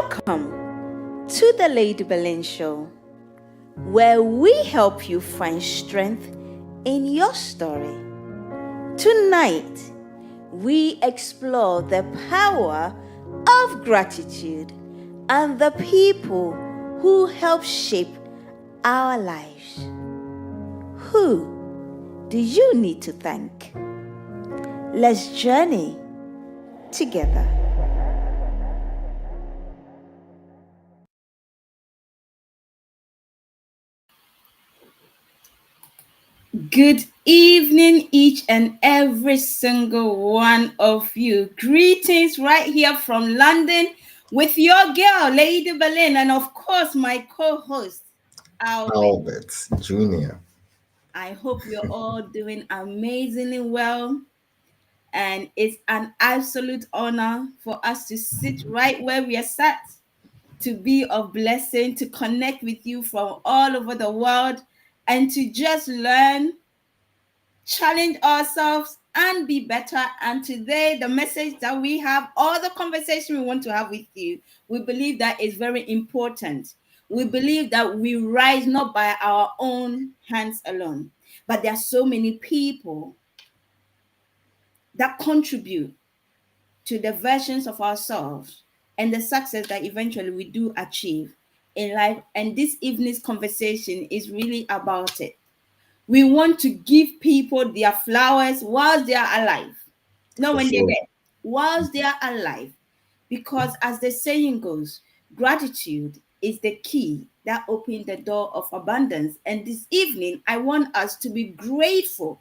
Welcome to the Lady Belin Show, where we help you find strength in your story. Tonight, we explore the power of gratitude and the people who help shape our lives. Who do you need to thank? Let's journey together. Good evening, each and every single one of you. Greetings right here from London with your girl, Lady Belin, and of course, my co host, Albert. Albert Jr. I hope you're all doing amazingly well. And it's an absolute honor for us to sit right where we are sat, to be of blessing, to connect with you from all over the world, and to just learn, challenge ourselves, and be better. And today, the message that we have, or the conversation we want to have with you, we believe that is very important. We believe that we rise not by our own hands alone, but there are so many people that contribute to the versions of ourselves and the success that eventually we do achieve in life. And this evening's conversation is really about it. We want to give people their flowers whilst they are alive. Not For when they're sure. dead, whilst they are alive. Because as the saying goes, gratitude is the key that opens the door of abundance. And this evening, I want us to be grateful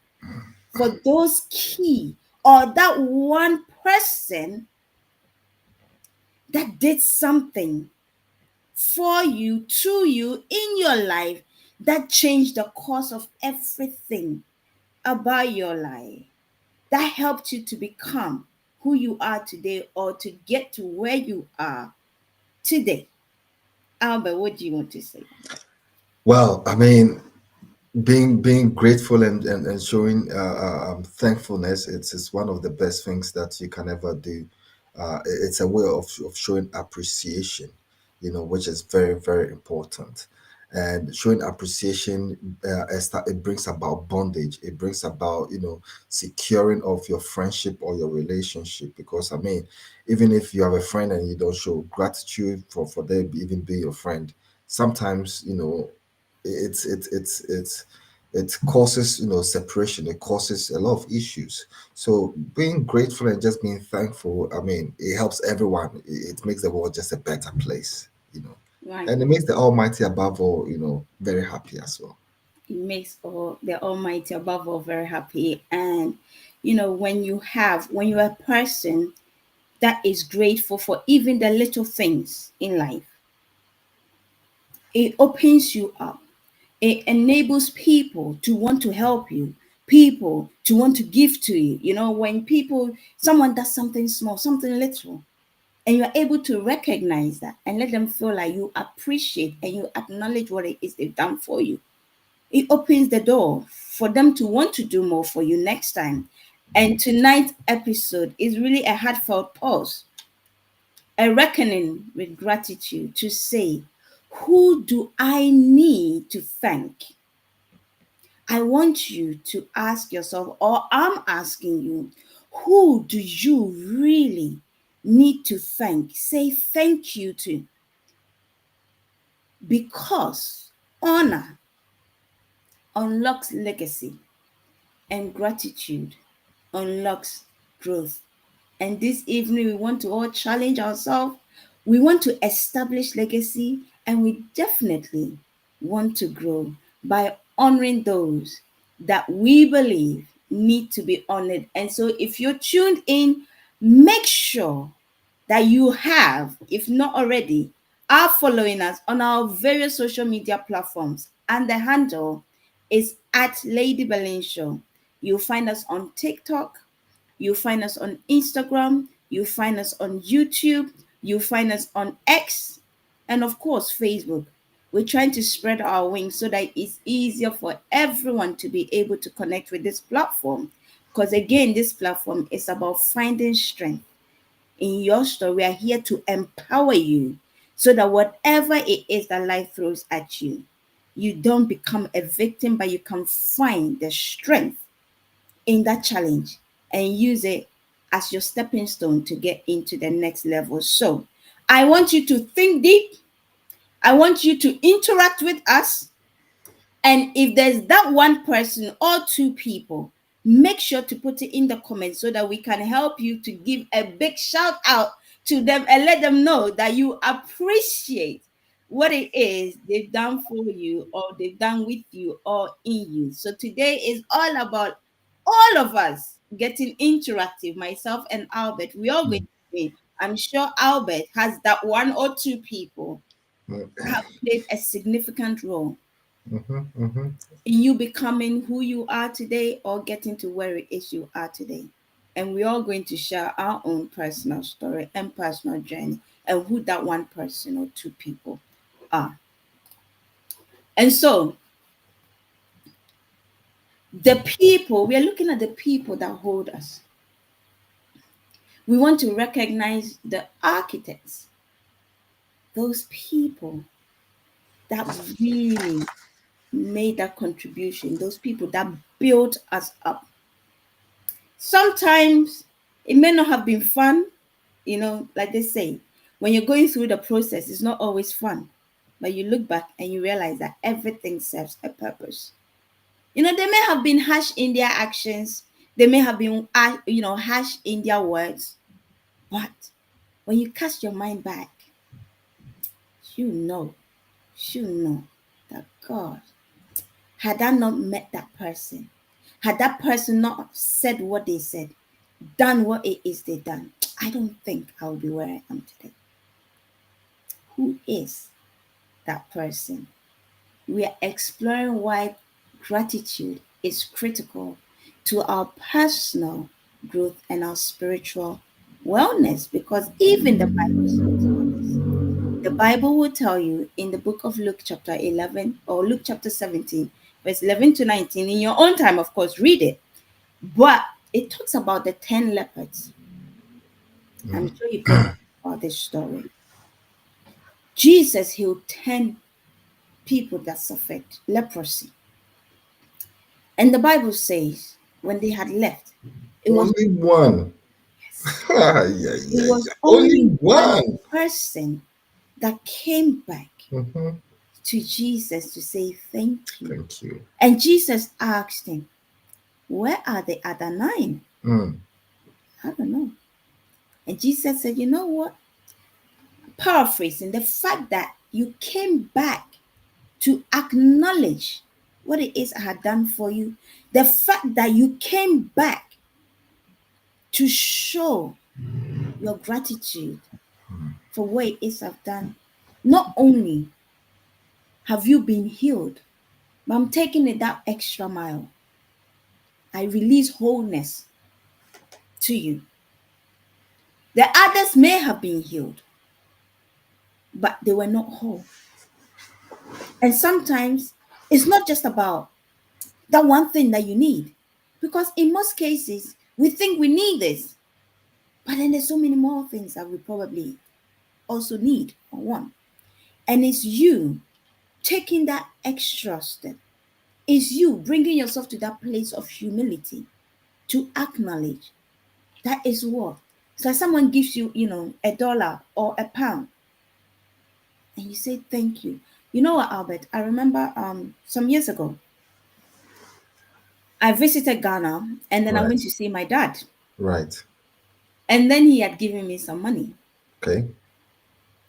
for those key or that one person that did something for you, to you, in your life that changed the course of everything about your life, that helped you to become who you are today or to get to where you are today. Albert, what do you want to say? Well, I mean, being grateful and showing thankfulness, it's one of the best things that you can ever do. It's a way of showing appreciation, which is very, very important. And showing appreciation, it brings about bondage. It brings about, securing of your friendship or your relationship. Because I mean, even if you have a friend and you don't show gratitude for them even being your friend, sometimes, it's it causes separation. It causes a lot of issues. So being grateful and just being thankful, I mean, it helps everyone. It makes the world just a better place, Right. and it makes the almighty above all, very happy as well. It makes all the Almighty above all very happy. And when you're a person that is grateful for even the little things in life, it opens you up. It enables people to want to help you, people to want to give to you. When someone does something small, something little, and you're able to recognize that and let them feel like you appreciate and you acknowledge what it is they've done for you, it opens the door for them to want to do more for you next time. And tonight's episode is really a heartfelt pause, a reckoning with gratitude to say, who do I need to thank? I want you to ask yourself, or I'm asking you, who do you really need to thank? Say thank you to, because honor unlocks legacy and gratitude unlocks growth. And this evening, we want to all challenge ourselves. We want to establish legacy, and we definitely want to grow by honoring those that we believe need to be honored. And so, if you're tuned in, make sure that you have, if not already, are following us on our various social media platforms. And the handle is at Lady Belin Show. You'll find us on TikTok, you find us on Instagram, you find us on YouTube, you find us on X, and of course, Facebook. We're trying to spread our wings so that it's easier for everyone to be able to connect with this platform. Because again, this platform is about finding strength in your story. We are here to empower you so that whatever it is that life throws at you, you don't become a victim, but you can find the strength in that challenge and use it as your stepping stone to get into the next level. So I want you to think deep. I want you to interact with us. And if there's that one person or two people, make sure to put it in the comments so that we can help you to give a big shout out to them and let them know that you appreciate what it is they've done for you or they've done with you or in you. So today is all about all of us getting interactive. Myself and Albert, we are going to be. I'm sure Albert has that one or two people that have played a significant role in you becoming who you are today or getting to where it is you are today. And we're all going to share our own personal story and personal journey and who that one person or two people are. And so, the people, we are looking at the people that hold us. We want to recognize the architects, those people that really made that contribution, those people that built us up. Sometimes it may not have been fun, like they say, when you're going through the process, it's not always fun. But you look back and you realize that everything serves a purpose. They may have been harsh in their actions, they may have been, harsh in their words, but when you cast your mind back, you know, you know that God, had I not met that person, had that person not said what they said, done what it is they done, I don't think I would be where I am today. Who is that person? We are exploring why gratitude is critical to our personal growth and our spiritual wellness, because even the Bible speaks about this. The Bible will tell you in the book of Luke, chapter 11, or Luke, chapter 17, verse 11 to 19, in your own time, of course, read it. But it talks about the 10 leopards. I'm sure you've heard about this story. Jesus healed 10 people that suffered leprosy. And the Bible says when they had left, it was Only one. yes, Yeah, yeah, it was yeah. Only only one one. person that came back Mm-hmm. to Jesus to say thank you. Thank you. And Jesus asked him, where are the other nine? Mm. I don't know. And Jesus said, you know what? Paraphrasing, the fact that you came back to acknowledge what it is I had done for you, the fact that you came back to show your gratitude for what it is I've done. Not only have you been healed, but I'm taking it that extra mile. I release wholeness to you. The others may have been healed, but they were not whole. And sometimes it's not just about that one thing that you need, because in most cases, we think we need this, but then there's so many more things that we probably also need or want. And it's you taking that extra step. It's you bringing yourself to that place of humility to acknowledge that is what. It's like someone gives you, $1 or £1, and you say thank you. You know what, Albert? I remember some years ago, I visited Ghana and then I went Right. to see my dad. Right. And then he had given me some money. Okay.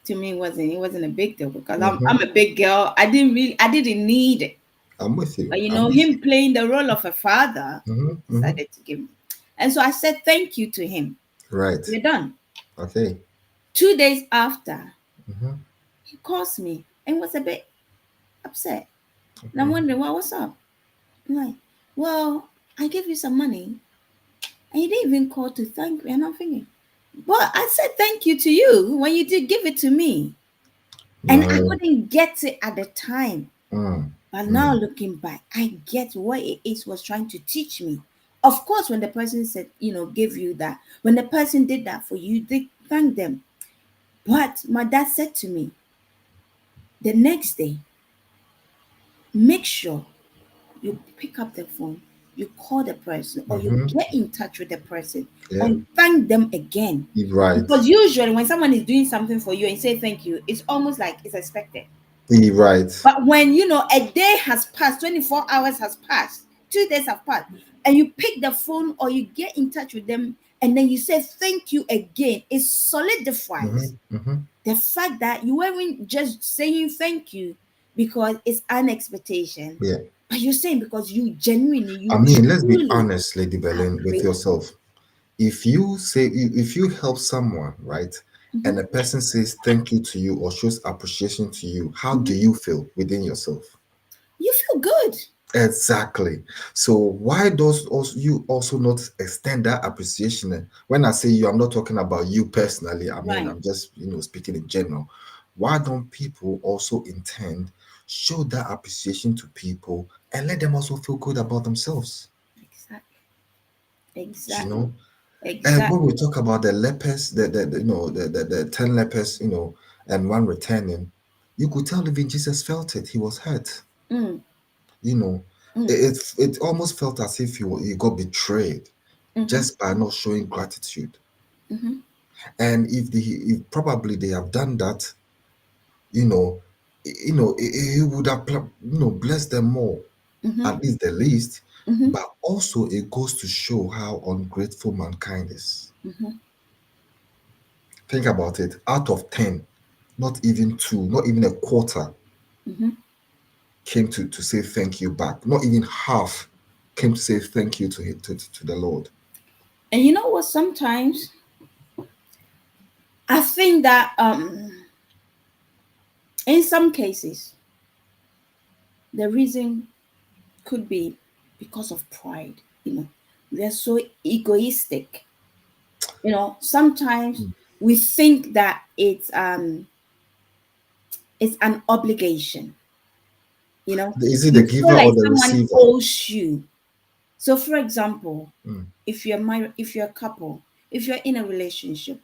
To me, it wasn't a big deal because Mm-hmm. I'm a big girl. I didn't need it. I'm with you. But I'm with him you. playing the role of a father Mm-hmm. Mm-hmm. decided to give me. And so I said thank you to him. Right. We're done. Okay. 2 days after, Mm-hmm. he calls me and was a bit upset. And I'm Okay. wondering, well, what's up? I'm like, well, I gave you some money and you didn't even call to thank me. And I'm thinking, but I said thank you to you when you did give it to me. And I No. couldn't get it at the time. Mm. But now Mm. looking back, I get what it is was trying to teach me. Of course, when the person said, give you that, when the person did that for you, they thank them. But my dad said to me, The next day, make sure you pick up the phone, you call the person, or you Mm-hmm. get in touch with the person Yeah. and thank them again. Right. Because usually when someone is doing something for you and say thank you, it's almost like it's expected. Right. But when a day has passed, 24 hours has passed, 2 days have passed, and you pick the phone or you get in touch with them and then you say thank you again, it solidifies Mm-hmm. Mm-hmm. the fact that you weren't just saying thank you because it's an expectation, Yeah. but you're saying because you genuinely, I you mean, let's be truly honest, Lady are Berlin, with grateful. yourself. If you help someone, right, and Mhm, a person says thank you to you or shows appreciation to you, how do mhm. you feel within yourself? You feel good. Exactly. So why does also you also not extend that appreciation? And when I say you, I'm not talking about you personally. I mean, Right. I'm just speaking in general. Why don't people also intend show that appreciation to people and let them also feel good about themselves? Exactly. You Exactly. know, and when we Exactly. talk about the lepers, the 10 lepers, and one returning, you could tell even Jesus felt it. He was hurt. Mm, You know, mm, it almost felt as if he got betrayed mm-hmm, just by not showing gratitude. mm-hmm, And if probably they have done that, you know, he would have blessed them more, mm-hmm, at least the least. mm-hmm, But also it goes to show how ungrateful mankind is. mm-hmm, Think about it. Out of 10, not even two, not even a quarter mm-hmm. came to say thank you back. Not even half came to say thank you to the Lord. And you know what? Sometimes I think that in some cases the reason could be because of pride. They're so egoistic. Sometimes we think that it's an obligation. Is it the You feel giver like or the someone receiver? owes you. So, for example, Mm, if you're married, if you're a couple, if you're in a relationship,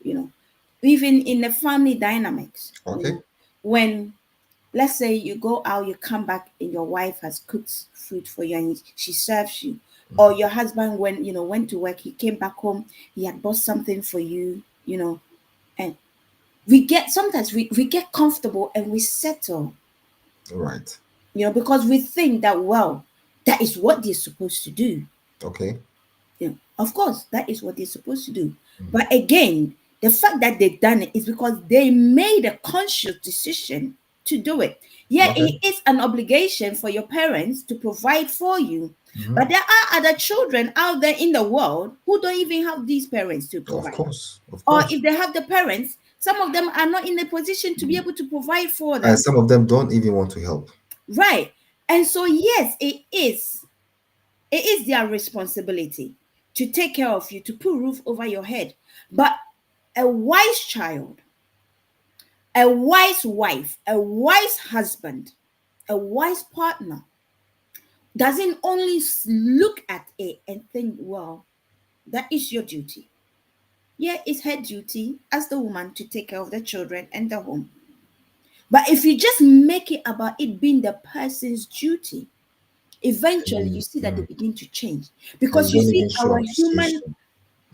even in the family dynamics, okay. when let's say you go out, you come back, and your wife has cooked food for you and she serves you, or your husband went to work, he came back home, he had bought something for you, and we get comfortable and we settle, Right. because we think that, well, that is what they're supposed to do. Okay. Of course, that is what they're supposed to do. But again, the fact that they've done it is because they made a conscious decision to do it. Yeah, Okay. it is an obligation for your parents to provide for you. Hmm. But there are other children out there in the world who don't even have these parents to Of provide. course. Of Or course. if they have the parents, some of them are not in a position to be able to provide for And them. some of them don't even want to help. Right. And so, yes, it is their responsibility to take care of you, to put roof over your head. But a wise child, a wise wife, a wise husband, a wise partner doesn't only look at it and think, well, that is your duty. Yeah, it's her duty as the woman to take care of the children and the home. But if you just make it about it being the person's duty, eventually you see that they Mm. begin to change. And Because you you don't see, even show appreciation.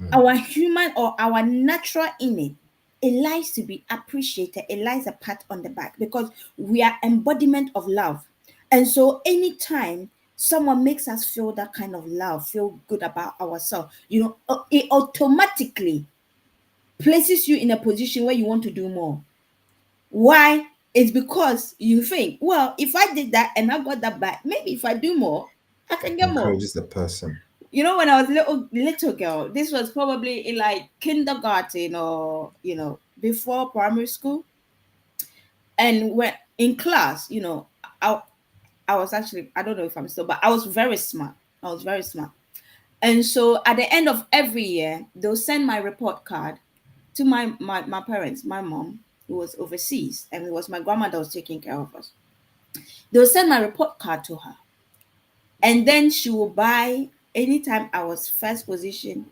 Mm. our human or our natural innate, it likes to be appreciated, it likes a pat on the back because we are embodiment of love. And so anytime someone makes us feel that kind of love, feel good about ourselves, it automatically places you in a position where you want to do more. Why? It's because you think, well, if I did that and I got that back, maybe if I do more, I can get more. Encourages the person. When I was little girl, this was probably in like kindergarten or before primary school, and when in class, I I was actually, I don't know if I'm still, but I was very smart. I was very smart, and so at the end of every year, they'll send my report card to my parents, my mom who was overseas, and it was my grandma that was taking care of us. They'll send my report card to her, and then she will buy, anytime I was first position,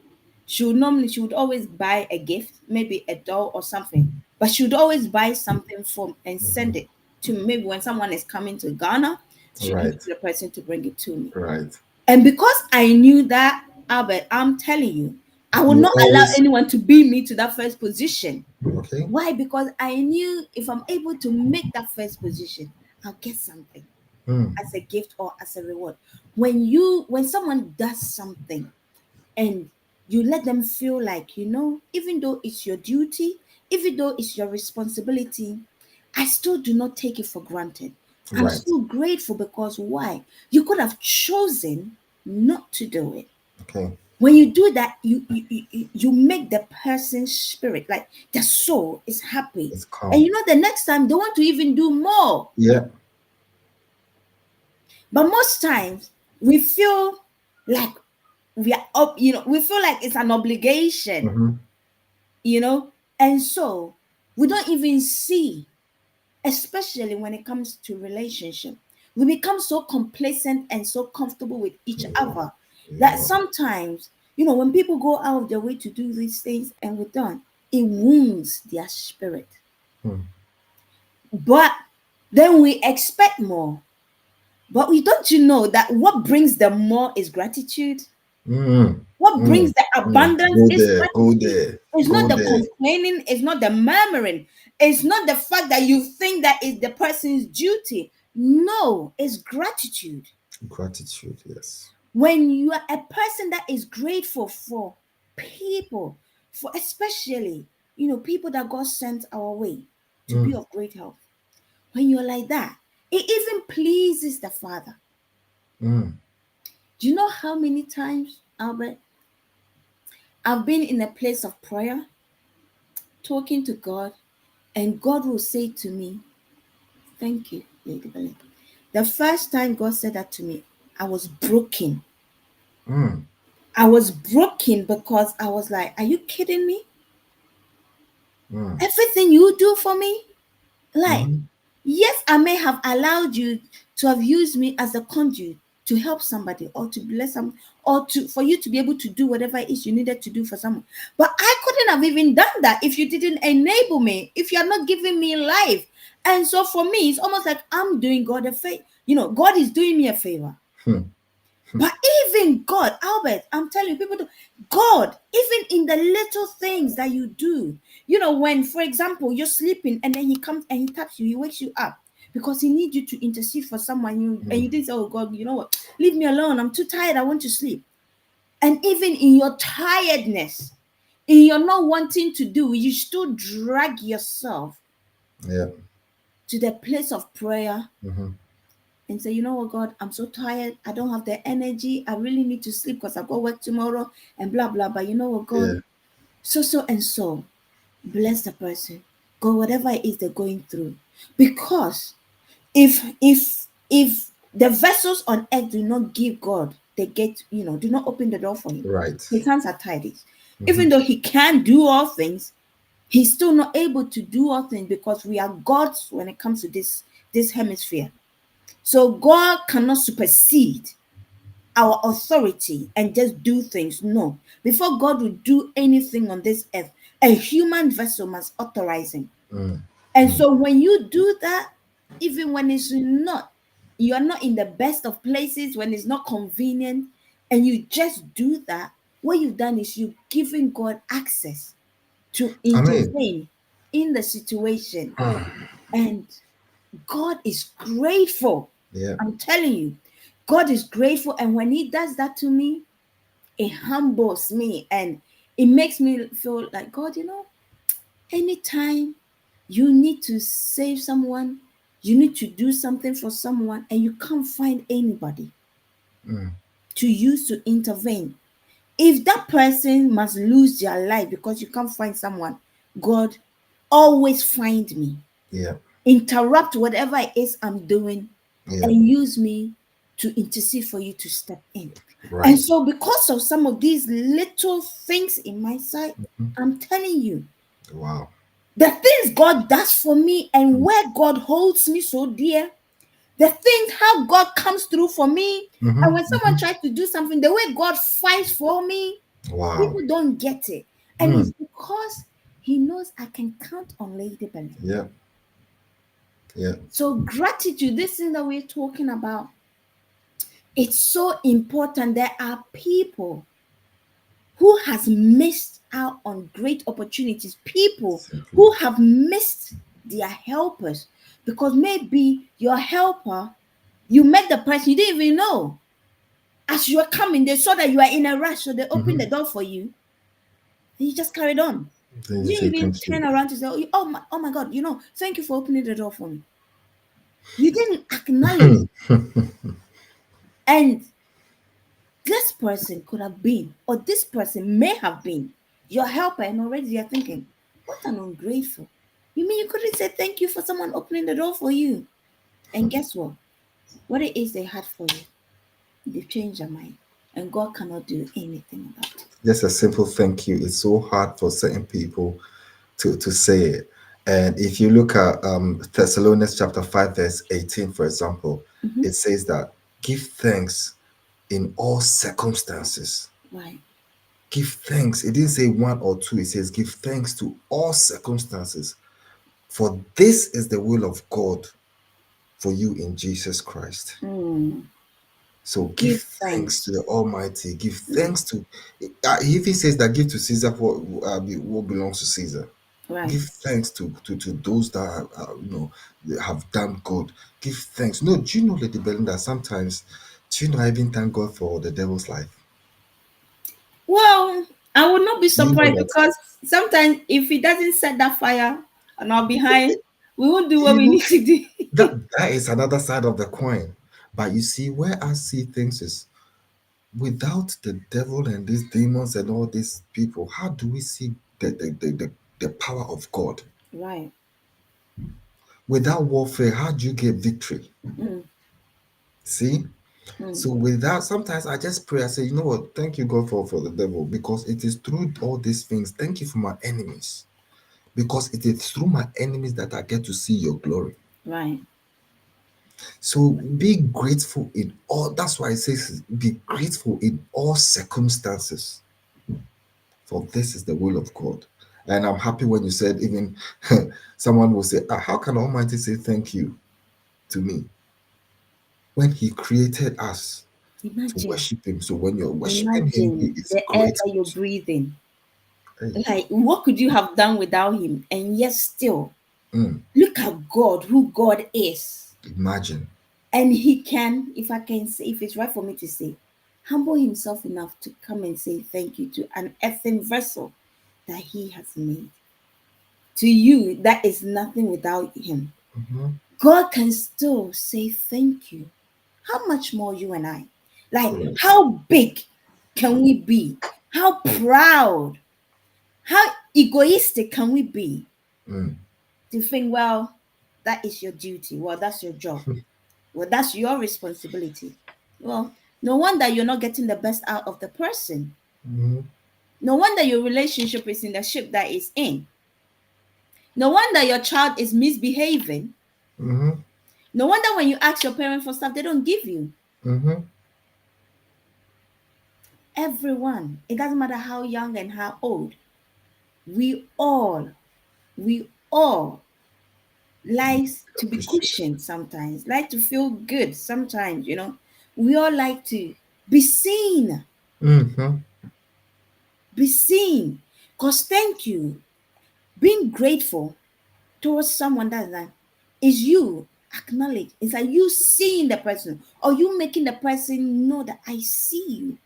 she would always buy a gift, maybe a doll or something, but she would always buy something for and send Hmm. it. to maybe when someone is coming to Ghana, to give it Right. to the person to bring it to me. Right. And because I knew that, Albert, I'm telling you, I will You not allow always anyone to beat me to that first position. okay. Why? Because I knew if I'm able to make that first position, I'll get something Mm. as a gift or as a reward. When someone does something and you let them feel like, even though it's your duty, even though it's your responsibility, I still do not take it for granted. I'm Right. still grateful because why? You could have chosen not to do it. Okay. When you do that, you make the person's spirit, like their soul, is happy. It's And calm. the next time they want to even do more. Yeah. But most times we feel like we are up, we feel like it's an obligation, Mm-hmm. you know, and so we don't even see, especially when it comes to relationship. We become so complacent and so comfortable with each Yeah. other that Yeah. sometimes, when people go out of their way to do these things and we're done, it wounds their spirit. Mm. But then we expect more. But we don't you know that what brings them more is gratitude? Mm. What Mm. brings the Mm. abundance Go is there. Go gratitude. there. It's not Go the there. complaining, it's not the murmuring, it's not the fact that you think that is the person's duty. No, it's gratitude. Gratitude. Yes. When you are a person that is grateful for people, for especially, people that God sent our way to be Mm. of great help, when you're like that, it even pleases the Father. Mm. Do you know how many times, Albert, I've been in a place of prayer, talking to God, and God will say to me, "Thank you, Lady Belin." The first time God said that to me, I was broken. Mm. I was broken because I was like, "Are you kidding me? Mm. Everything you do for me?" Like, Mm-hmm. yes, I may have allowed you to have used me as a conduit to help somebody or to bless them or for you to be able to do whatever it is you needed to do for someone. But I couldn't have even done that if you didn't enable me, if you're not giving me life. And so for me, it's almost like I'm doing God a favor. God is doing me a favor. Hmm. But even God, Albert, I'm telling you, people do God, even in the little things that you do, when, for example, you're sleeping and then he comes and he taps you, he wakes you up because he needs you to intercede for someone. And you didn't say, "Oh God, you know what? Leave me alone. I'm too tired. I want to sleep." And even in your tiredness, in your not wanting to do, you still drag yourself Yeah. to the place of prayer Mm-hmm. and say, "You know what, God, I'm so tired. I don't have the energy. I really need to sleep because I've got work tomorrow and blah, blah, blah. You know what, God, Yeah. so and so, bless the person. God, whatever it is they're going through." Because if the vessels on earth do not give God, they get, do not open the door for him. Right. His hands are tied. Mm-hmm. Even though he can do all things, he's still not able to do all things because we are gods when it comes to this hemisphere. So God cannot supersede our authority and just do things. No. Before God will do anything on this earth, a human vessel must authorize him. Mm. And Mm. so when you do that, even when you are not in the best of places, when it's not convenient, and you just do that, what you've done is you've given God access to I mean, intervene in the situation. And God is grateful. yeah. I'm telling you, God is grateful. And when He does that to me, it humbles me and it makes me feel like, God, anytime you need to save someone, you need to do something for someone, and you can't find anybody Mm. to use to intervene. If that person must lose their life because you can't find someone, God, always find me. Yeah. Interrupt whatever it is I'm doing Yeah. and use me to intercede for you to step in. And Right. so, because of some of these little things in my side, Mm. I'm telling you, Wow. the things God does for me and Mm. where God holds me so dear, the things how God comes through for me. Mm-hmm. And when someone Mm-hmm. tries to do something, the way God fights for me, Wow. people don't get it. And Mm. it's because He knows I can count on Lady Belin. Yeah. Yeah. So gratitude, this thing that we're talking about, it's so important. There are people who has missed out on great opportunities, people Simply. who have missed their helpers, because maybe your helper, you met the person you didn't even know. As you were coming, they saw that you are in a rush, so they opened Mm-hmm. the door for you, and you just carried on. Then you You say didn't even thank turn you. around to say, oh my God, thank you for opening the door for me. You didn't acknowledge. And this person could have been, or this person may have been your helper, and already you're thinking, what an ungrateful. You mean you couldn't say thank you for someone opening the door for you? And guess what? What it is they had for you, they've changed their mind. And God cannot do anything about it. Just a simple thank you. It's so hard for certain people to say it. And if you look at Thessalonians chapter 5, verse 18, for example, Mhm. it says that give thanks in all circumstances. Right. Give thanks. It didn't say one or two, it says give thanks to all circumstances. For this is the will of God for you in Jesus Christ. Mm. So give Give thanks to thanks. the Almighty. Give Mm. thanks to. He even says that give to Caesar what belongs to Caesar. Right. Give thanks to those that they have done good. Give thanks. No, do you know, Lady Belinda? Sometimes, do you know I even thank God for the devil's life? Well, I would not be Do you know surprised, that? because sometimes if he doesn't set that fire on our behind, we won't do what You we know need to do. that is another side of the coin. But you see, where I see things is without the devil and these demons and all these people, how do we see the power of God? Right. Without warfare, how do you get victory? Mm. See? Mm. So without sometimes I just pray, I say, you know what, thank you, God, for the devil, because it is through all these things. Thank you for my enemies. Because it is through my enemies that I get to see your glory. Right. So be grateful in all, that's why it says be grateful in all circumstances. For this is the will of God. And I'm happy when you said, even someone will say, how can Almighty say thank you to me when He created us to Imagine. worship Him? So when you're worshiping Him, He Imagine is the air that grateful. you're breathing. Hey, Like, what could you have done without him? And yet, still, mm, look at God, who God is. imagine. And he can, if I can say, if it's right for me to say, humble himself enough to come and say thank you to an earthen vessel that he has made. To you, that is nothing without him. Mhm. God can still say thank you. How much more you and I? Like, Correct. how big can we be? How proud, how egoistic can we be Mm, to think, well, that is your duty. Well, that's your job. Well, that's your responsibility. Well, no wonder you're not getting the best out of the person. mhm, No wonder your relationship is in the ship that is in. No wonder your child is misbehaving. mhm, No wonder when you ask your parent for stuff, they don't give you. mhm, Everyone, it doesn't matter how young and how old, we we all like to be appreciate. cushioned sometimes, like to feel good sometimes. We all like to be seen, Mhm, be seen. Because thank you, being grateful towards someone that is you acknowledge. It's like you seeing the person, or you making the person know that I see you.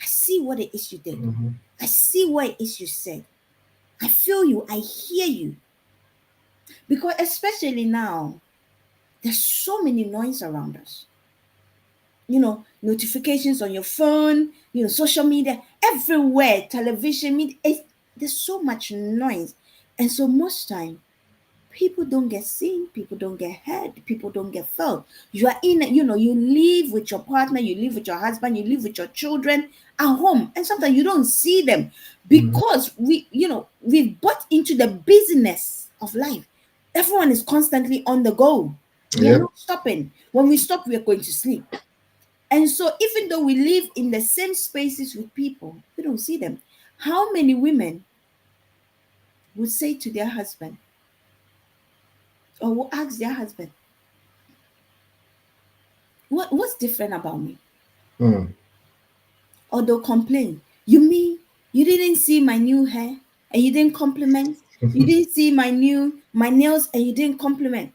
I see what it is you did. mhm, I see what it is you said. I feel you. I hear you. Because especially now, there's so many noise around us. Notifications on your phone, social media, everywhere, television, media. There's so much noise. And so most time, people don't get seen, people don't get heard, people don't get felt. You are you live with your partner, you live with your husband, you live with your children at home, and sometimes you don't see them mhm. because we've bought into the business of life. Everyone is constantly on the go. We are Yep. not stopping. When we stop, we are going to sleep. And so, even though we live in the same spaces with people, we don't see them. How many women would say to their husband, or will ask their husband, what's different about me? Mm. Or they'll complain, you mean you didn't see my new hair and you didn't compliment? You didn't see my nails and you didn't compliment?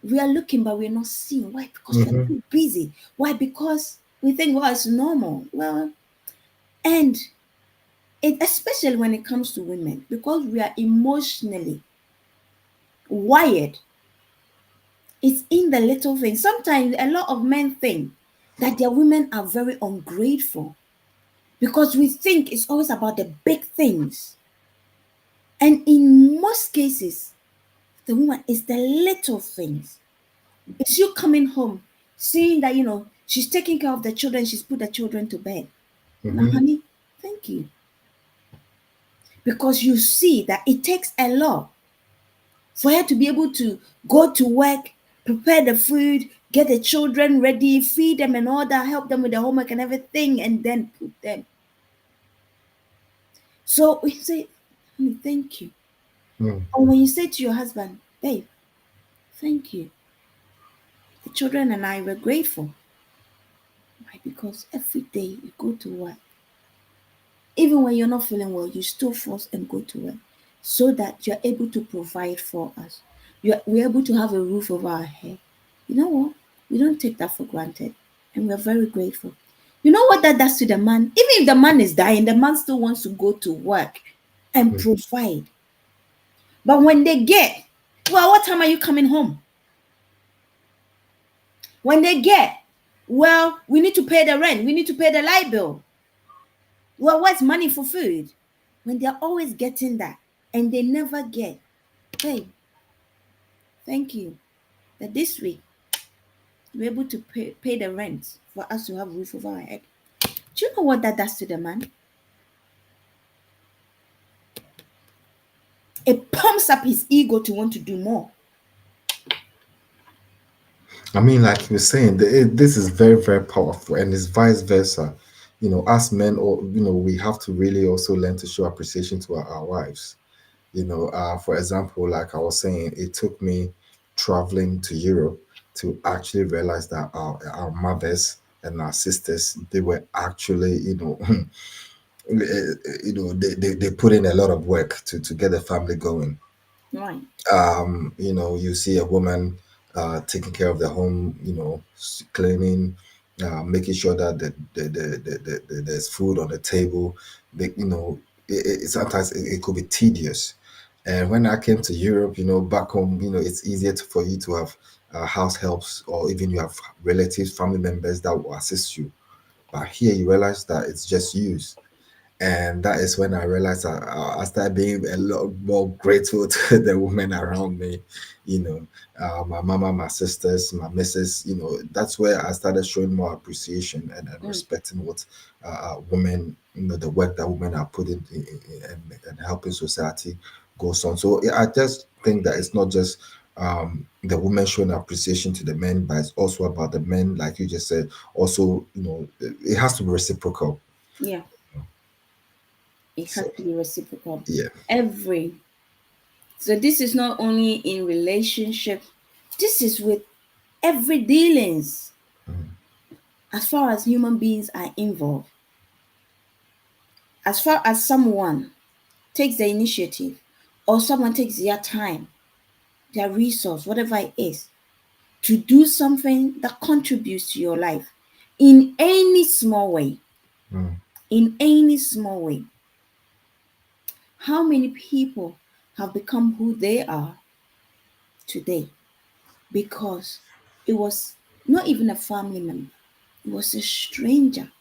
We are looking, but we're not seeing. Why? Because we're Mm-hmm. too busy. Why? Because we think, well, it's normal. Well, and it, especially when it comes to women, because we are emotionally wired, it's in the little things. Sometimes a lot of men think that their women are very ungrateful because we think it's always about the big things. And in most cases, the woman is the little things. It's you coming home, seeing that, she's taking care of the children, she's put the children to bed. Now, Mm-hmm. honey, thank you. Because you see that it takes a lot for her to be able to go to work, prepare the food, get the children ready, feed them and all that, help them with the homework and everything, and then put them. So we say, honey, thank you. Mm. Or when you say to your husband, babe, thank you. The children and I were grateful. Why? Because every day you go to work. Even when you're not feeling well, you still force and go to work so that you're able to provide for us. We're able to have a roof over our head. You know what? We don't take that for granted. And we're very grateful. You know what that does to the man? Even if the man is dying, the man still wants to go to work and Mm. provide. But when they get, well, what time are you coming home? When they get, well, we need to pay the rent, we need to pay the light bill. Well, what's money for food? When they're always getting that and they never get, hey, thank you that this week we're able to pay the rent for us to have roof over our head. Do you know what that does to the man? It pumps up his ego to want to do more. I mean, like you were saying, this is very, very powerful, and it's vice versa. You know, as men, or we have to really also learn to show appreciation to our wives. For example, like I was saying, it took me traveling to Europe to actually realize that our mothers and our sisters, they were actually, they put in a lot of work to get the family going. Right. You see a woman taking care of the home, cleaning, making sure that there's food on the table. Sometimes it could be tedious. And when I came to Europe, back home, it's easier for you to have house helps, or even you have relatives, family members that will assist you. But here you realize that it's just you, and that is when I realized I started being a lot more grateful to the women around me, my mama, my sisters, my missus. That's where I started showing more appreciation and Mm, respecting what women, the work that women are putting and helping society goes on. So yeah, I just think that it's not just the women showing appreciation to the men, but it's also about the men, like you just said. Also, it has to be reciprocal. yeah, it has So to be reciprocal. yeah. Every so this is not only in relationship, this is with every dealings as far as human beings are involved. As far as someone takes the initiative or someone takes their time, their resource, whatever it is, to do something that contributes to your life in any small way, Mm. in any small way. How many people have become who they are today because it was not even a family member, it was a stranger.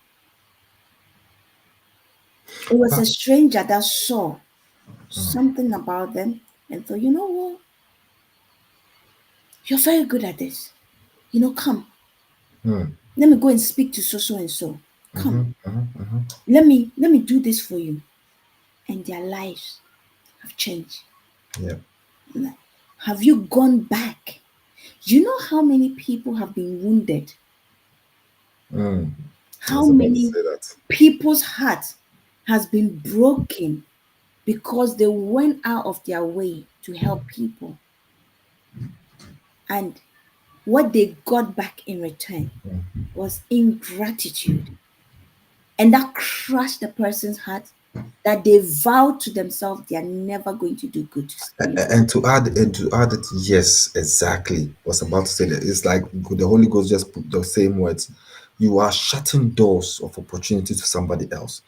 It was a stranger that saw something about them and thought, you know what, you're very good at this. Come, Mm. let me go and speak to so and so. Come, Mhm, mhm, mhm. let me do this for you. And their lives have changed. Yeah. Like, have you gone back? You know how many people have been wounded? Mm. I How was about to many say that. people's heart has been broken because they went out of their way to help people? And what they got back in return was ingratitude. And that crushed the person's heart, that they vowed to themselves they are never going to do good to anybody. And to add it, yes, exactly. Was about to say that it's like the Holy Ghost just put the same words. You are shutting doors of opportunity to somebody else.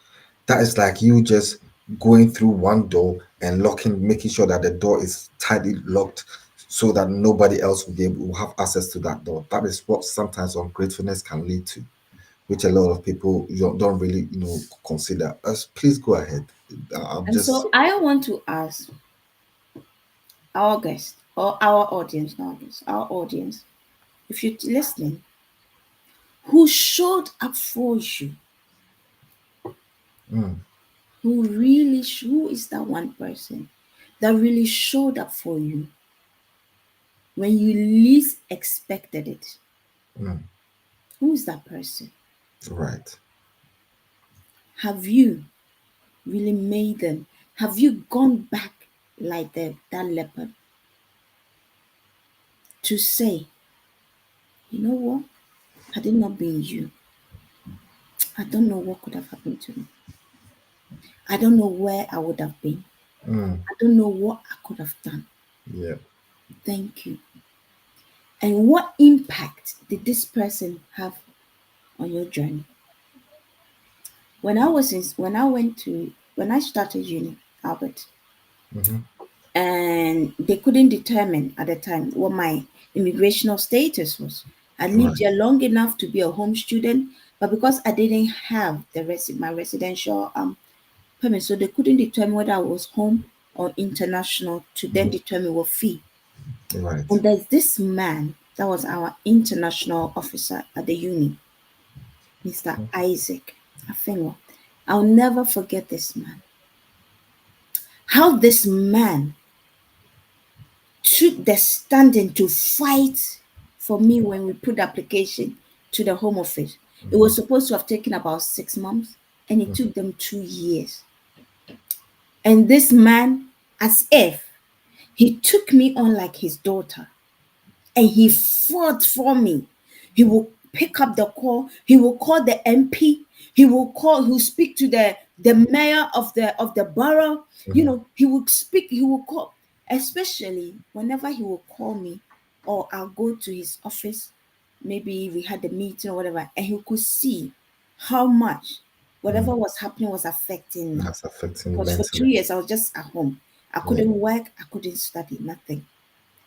That is like you just going through one door and locking, making sure that the door is tightly locked so that nobody else will be able will have access to that door. That is what sometimes ungratefulness can lead to, which a lot of people don't really consider. As please go ahead. I'm And just so I want to ask our guest or our audience, not audience, our audience, if you're listening, who showed up for you, mm, who is that one person that really showed up for you when you least expected it? mm, Who is that person? right. Have you really made them? Have you gone back like that leopard to say, you know what? Had it not been you, I don't know what could have happened to me. I don't know where I would have been. Mm, I don't know what I could have done. yeah. Thank you. And what impact did this person have on your journey? When I started uni, Albert, Mm-hmm. and they couldn't determine at the time what my immigrational status was. I lived Right. here long enough to be a home student, but because I didn't have my residential permit, so they couldn't determine whether I was home or international to then determine what fee. Right. And there's this man that was our international officer at the uni, Mr. Isaac Afenwa. I'll never forget this man. How this man took the standing to fight for me when we put the application to the Home Office. It was supposed to have taken about 6 months, and it took them 2 years. And this man, as if he took me on like his daughter, and he fought for me. He will pick up the call. He will call the MP. He'll speak to the mayor of the borough. He will speak, he will call, especially whenever he will call me, or I'll go to his office. Maybe we had a meeting or whatever, and he could see how much whatever was happening was affecting me. That's affecting you Because for two mentally. years I was just at home. I Yeah. couldn't work, I couldn't study, nothing.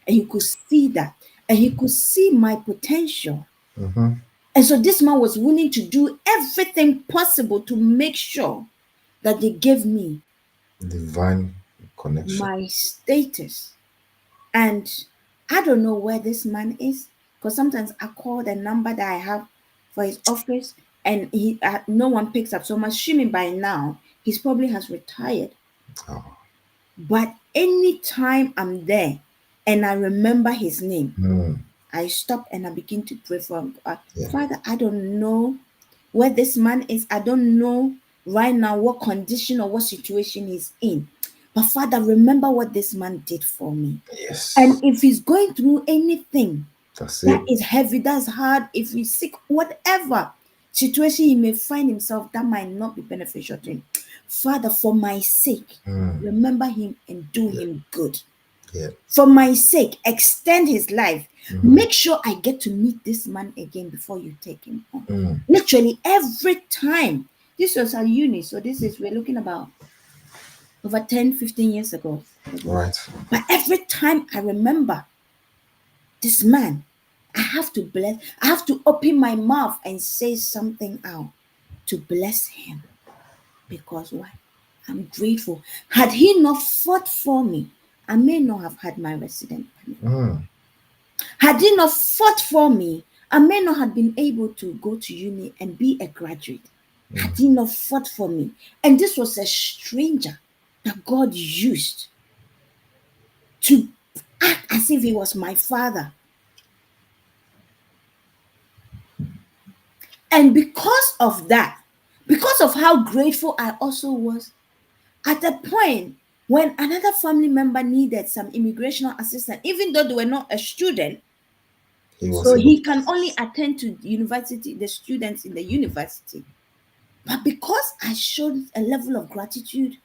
And he could see that. And he could see my potential. Mm-hmm. And so this man was willing to do everything possible to make sure that they gave me Divine connection. my status. And I don't know where this man is, because sometimes I call the number that I have for his office, and no one picks up. So I'm assuming by now he's probably has retired. Oh. But anytime I'm there and I remember his name, Mm, I stop and I begin to pray for him. yeah. Father, I don't know where this man is. I don't know right now what condition or what situation he's in. But Father, remember what this man did for me. Yes. And if he's going through anything That's that it. is heavy, that's hard, if he's sick, whatever situation he may find himself, that might not be beneficial to him. Father, for my sake, Mm, remember him and do yeah. him good. Yeah. For my sake, extend his life. Mm-hmm. Make sure I get to meet this man again before you take him on. Mm, Literally every time. This was at uni, so we're looking about over 10, 15 years ago. right. But every time I remember this man, I have to open my mouth and say something out to bless him. Because why? I'm grateful. Had he not fought for me, I may not have had my resident permit. Mm, Had he not fought for me, I may not have been able to go to uni and be a graduate. Had he not fought for me. And this was a stranger that God used to act as if he was my father. And because of that, because of how grateful I also was, at a point When another family member needed some immigration assistance, even though they were not a student, He was so able he to can only assist. attend to university, the students in the university. But because I showed a level of gratitude,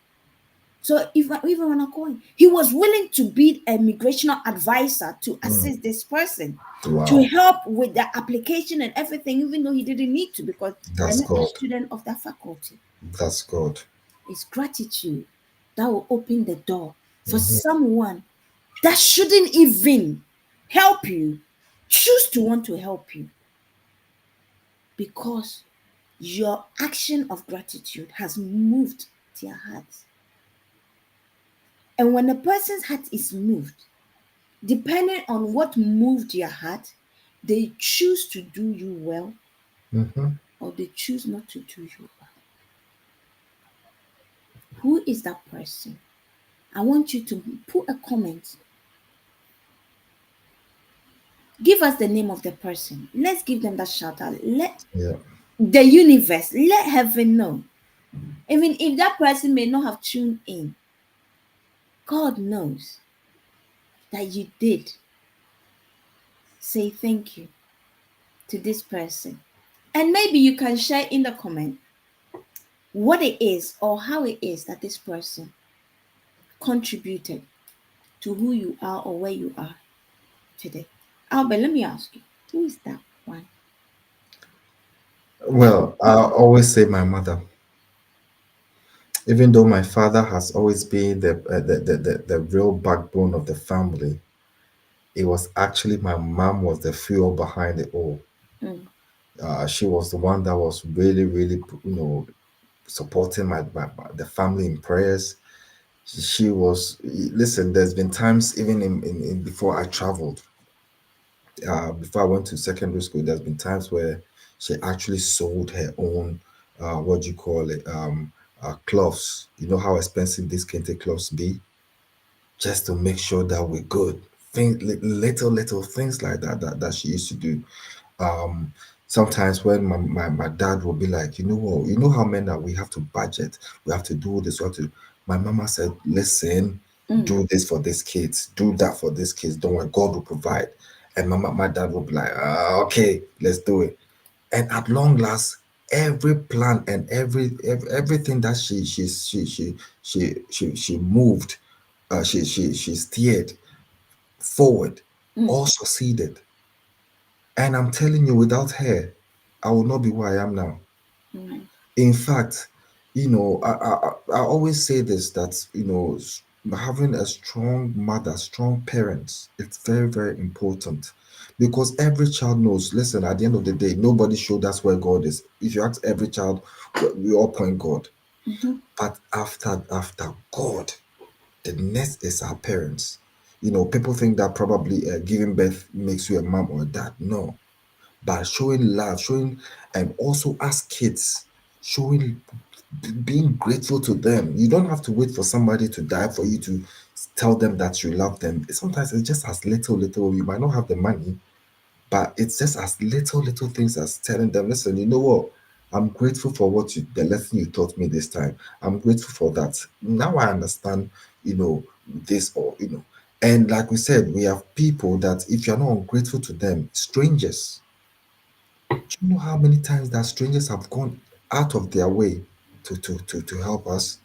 so even when I call him, he was willing to be a migrational advisor to assist this person, to Wow, help with the application and everything, even though he didn't need to because they're that's not a God. student of that faculty. That's God. It's gratitude that will open the door for someone that shouldn't even help you, choose to want to help you because your action of gratitude has moved their hearts. And when a person's heart is moved, depending on what moved your heart, they choose to do you well Hmm. or they choose not to do you well. Who is that person? I want you to put a comment. Give us the name of the person. Let's give them that shout out. Let Yeah. the universe, let heaven know. Even if that person may not have tuned in, God knows that you did say thank you to this person. And maybe you can share in the comment what it is or how it is that this person contributed to who you are or where you are today. Albert, let me ask you, who is that one? Well, I always say my mother, even though my father has always been the real backbone of the family, it was actually my mom was the fuel behind it all. Mm, She was the one that was really, really, supporting the family in prayers. She was, listen, there's been times even in before I traveled, before I went to secondary school, there's been times where she actually sold her own, what do you call it, cloths. You know how expensive these kente cloths be, just to make sure that we're good. Things, little things like that she used to do. um Sometimes when my dad will be like, you know what, you know how men are, we have to budget, we have to do this, we have to. My mama said, listen, mm, do this for these kids, do that for these kids, don't worry, God will provide. And my dad will be like, okay, let's do it. And at long last, every plan and everything that she moved, she steered forward, mm, all succeeded. And I'm telling you, without her, I would not be where I am now. mm, In fact, I always say this, that, having a strong mother, strong parents, it's very, very important, because every child knows, listen, at the end of the day, nobody showed us where God is. If you ask every child, we all point God. mhm, But after God, the next is our parents. People think that probably giving birth makes you a mom or a dad. No, by showing love, showing, and also as kids, showing, being grateful to them. You don't have to wait for somebody to die for you to tell them that you love them. Sometimes it's just as little. You might not have the money, but it's just as little things as telling them, listen, you know what? I'm grateful for the lesson you taught me this time. I'm grateful for that. Now I understand, this, or, and like we said, we have people that if you're not ungrateful to them, strangers, do you know how many times that strangers have gone out of their way to help us?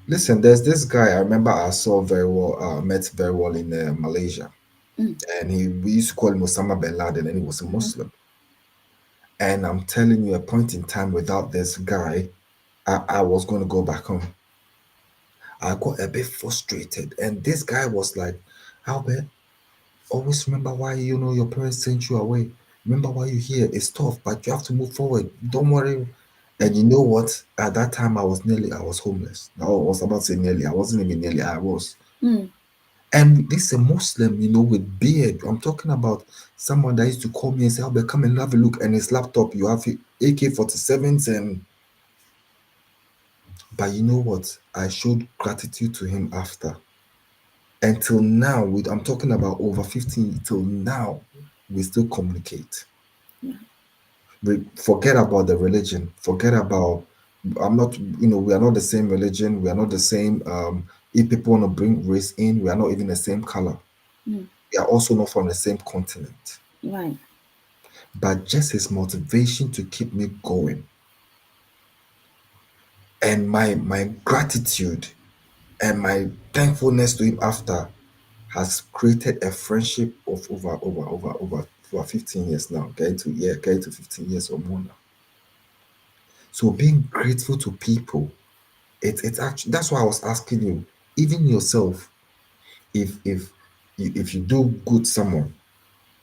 Listen, there's this guy I remember I saw very well, met very well in Malaysia, mm, and we used to call him Osama bin Laden, and he was a mhm, Muslim. And I'm telling you, a point in time without this guy, I was going to go back home. I got a bit frustrated, and this guy was like, Albert, always remember why your parents sent you away. Remember why you're here. It's tough, but you have to move forward. Don't worry. And you know what? At that time, I was homeless. I was about to say nearly. I wasn't even nearly. I was. mm, And this is a Muslim, with beard. I'm talking about someone that used to call me and say, Albert, come and have a look. And his laptop, you have AK-47s. And but you know what? I showed gratitude to him after. Until now, I'm talking about over 15 till now, we still communicate. yeah, We forget about the religion, forget about, I'm not, we are not the same religion, we are not the same If people want to bring race in, we are not even the same color. Mm. We are also not from the same continent. Right. But just his motivation to keep me going, and my gratitude and my thankfulness to him after has created a friendship of over 15 years now, getting to 15 years or more now. So being grateful to people, it's actually, that's why I was asking you, even yourself, if you do good someone,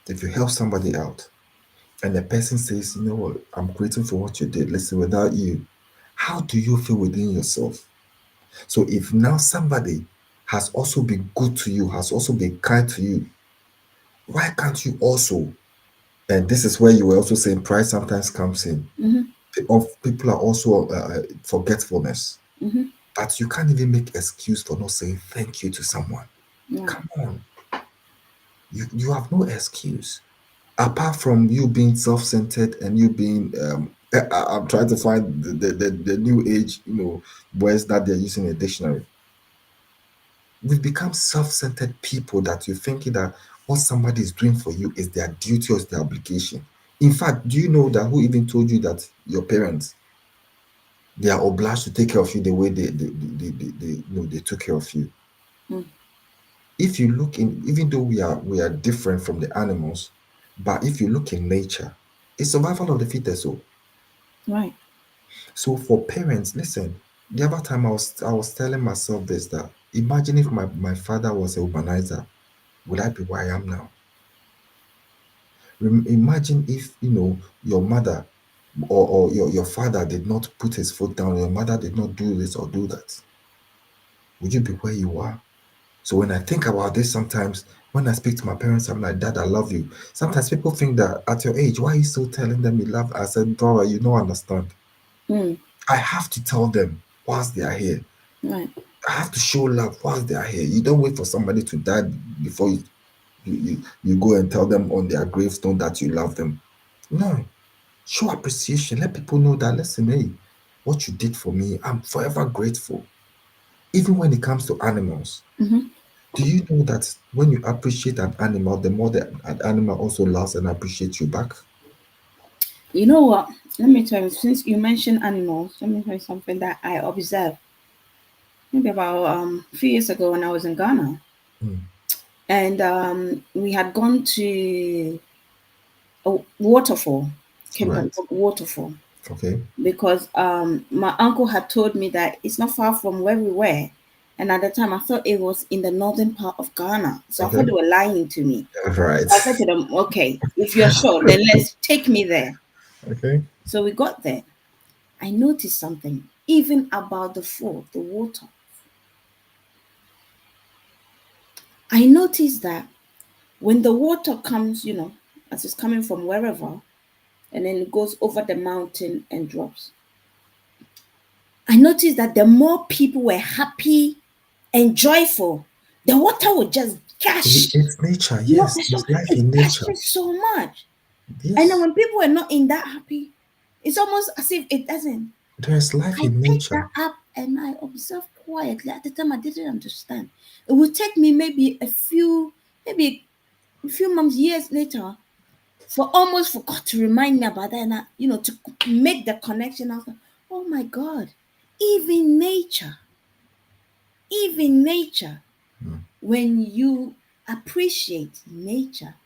if you help somebody out, and the person says, you know what, I'm grateful for what you did. Listen, without you, how do you feel within yourself? So if now somebody has also been good to you, has also been kind to you, why can't you also? And this is where you were also saying pride sometimes comes in. Mm-hmm. People are also forgetfulness, Mm-hmm. but you can't even make excuse for not saying thank you to someone. Right. Come on, you have no excuse apart from you being self-centered and you being I'm trying to find the new age, words that they're using in a dictionary. We've become self-centered people that you're thinking that what somebody is doing for you is their duty or is their obligation. In fact, do you know that who even told you that your parents, they are obliged to take care of you the way they took care of you? Mm. If you look in, even though we are different from the animals, but if you look in nature, it's survival of the fittest. Right. So for parents, listen, the other time I was telling myself this, that imagine if my father was a urbanizer, would I be where I am now? Imagine if your mother or your father did not put his foot down, your mother did not do this or do that. Would you be where you are? So when I think about this, sometimes when I speak to my parents, I'm like, Dad, I love you. Sometimes people think that at your age, why are you still telling them you love? I said, Dora, you don't understand. Mm. I have to tell them whilst they are here. Right. I have to show love whilst they are here. You don't wait for somebody to die before you go and tell them on their gravestone that you love them. No. Show appreciation. Let people know that, listen, hey, what you did for me, I'm forever grateful. Even when it comes to animals, Mm-hmm. do you know that when you appreciate an animal, the more that an animal also loves and appreciates you back? You know what? Let me tell you, since you mentioned animals, let me tell you something that I observed maybe about a few years ago when I was in Ghana. Mm, And we had gone to a waterfall, right. Waterfall, Okay. because my uncle had told me that it's not far from where we were. And at the time, I thought it was in the northern part of Ghana. So I thought Okay. they were lying to me. Right. I said to them, okay, if you're sure, then let's take me there. Okay. So we got there. I noticed something, even about the fall, the water. I noticed that when the water comes, as it's coming from wherever, and then it goes over the mountain and drops. I noticed that the more people were happy and joyful, the water would just gush. It's nature. Yes. There's There's so life it in nature. gushes so much. And then Yes. when people are not in that happy, it's almost as if it doesn't. There's life I in picked nature. that up and I observed quietly. At the time, I didn't understand. It would take me maybe a few months, years later, for almost forgot to remind me about that, and to make the connection. I was like, oh my God, even nature, even nature, Mm. when you appreciate nature,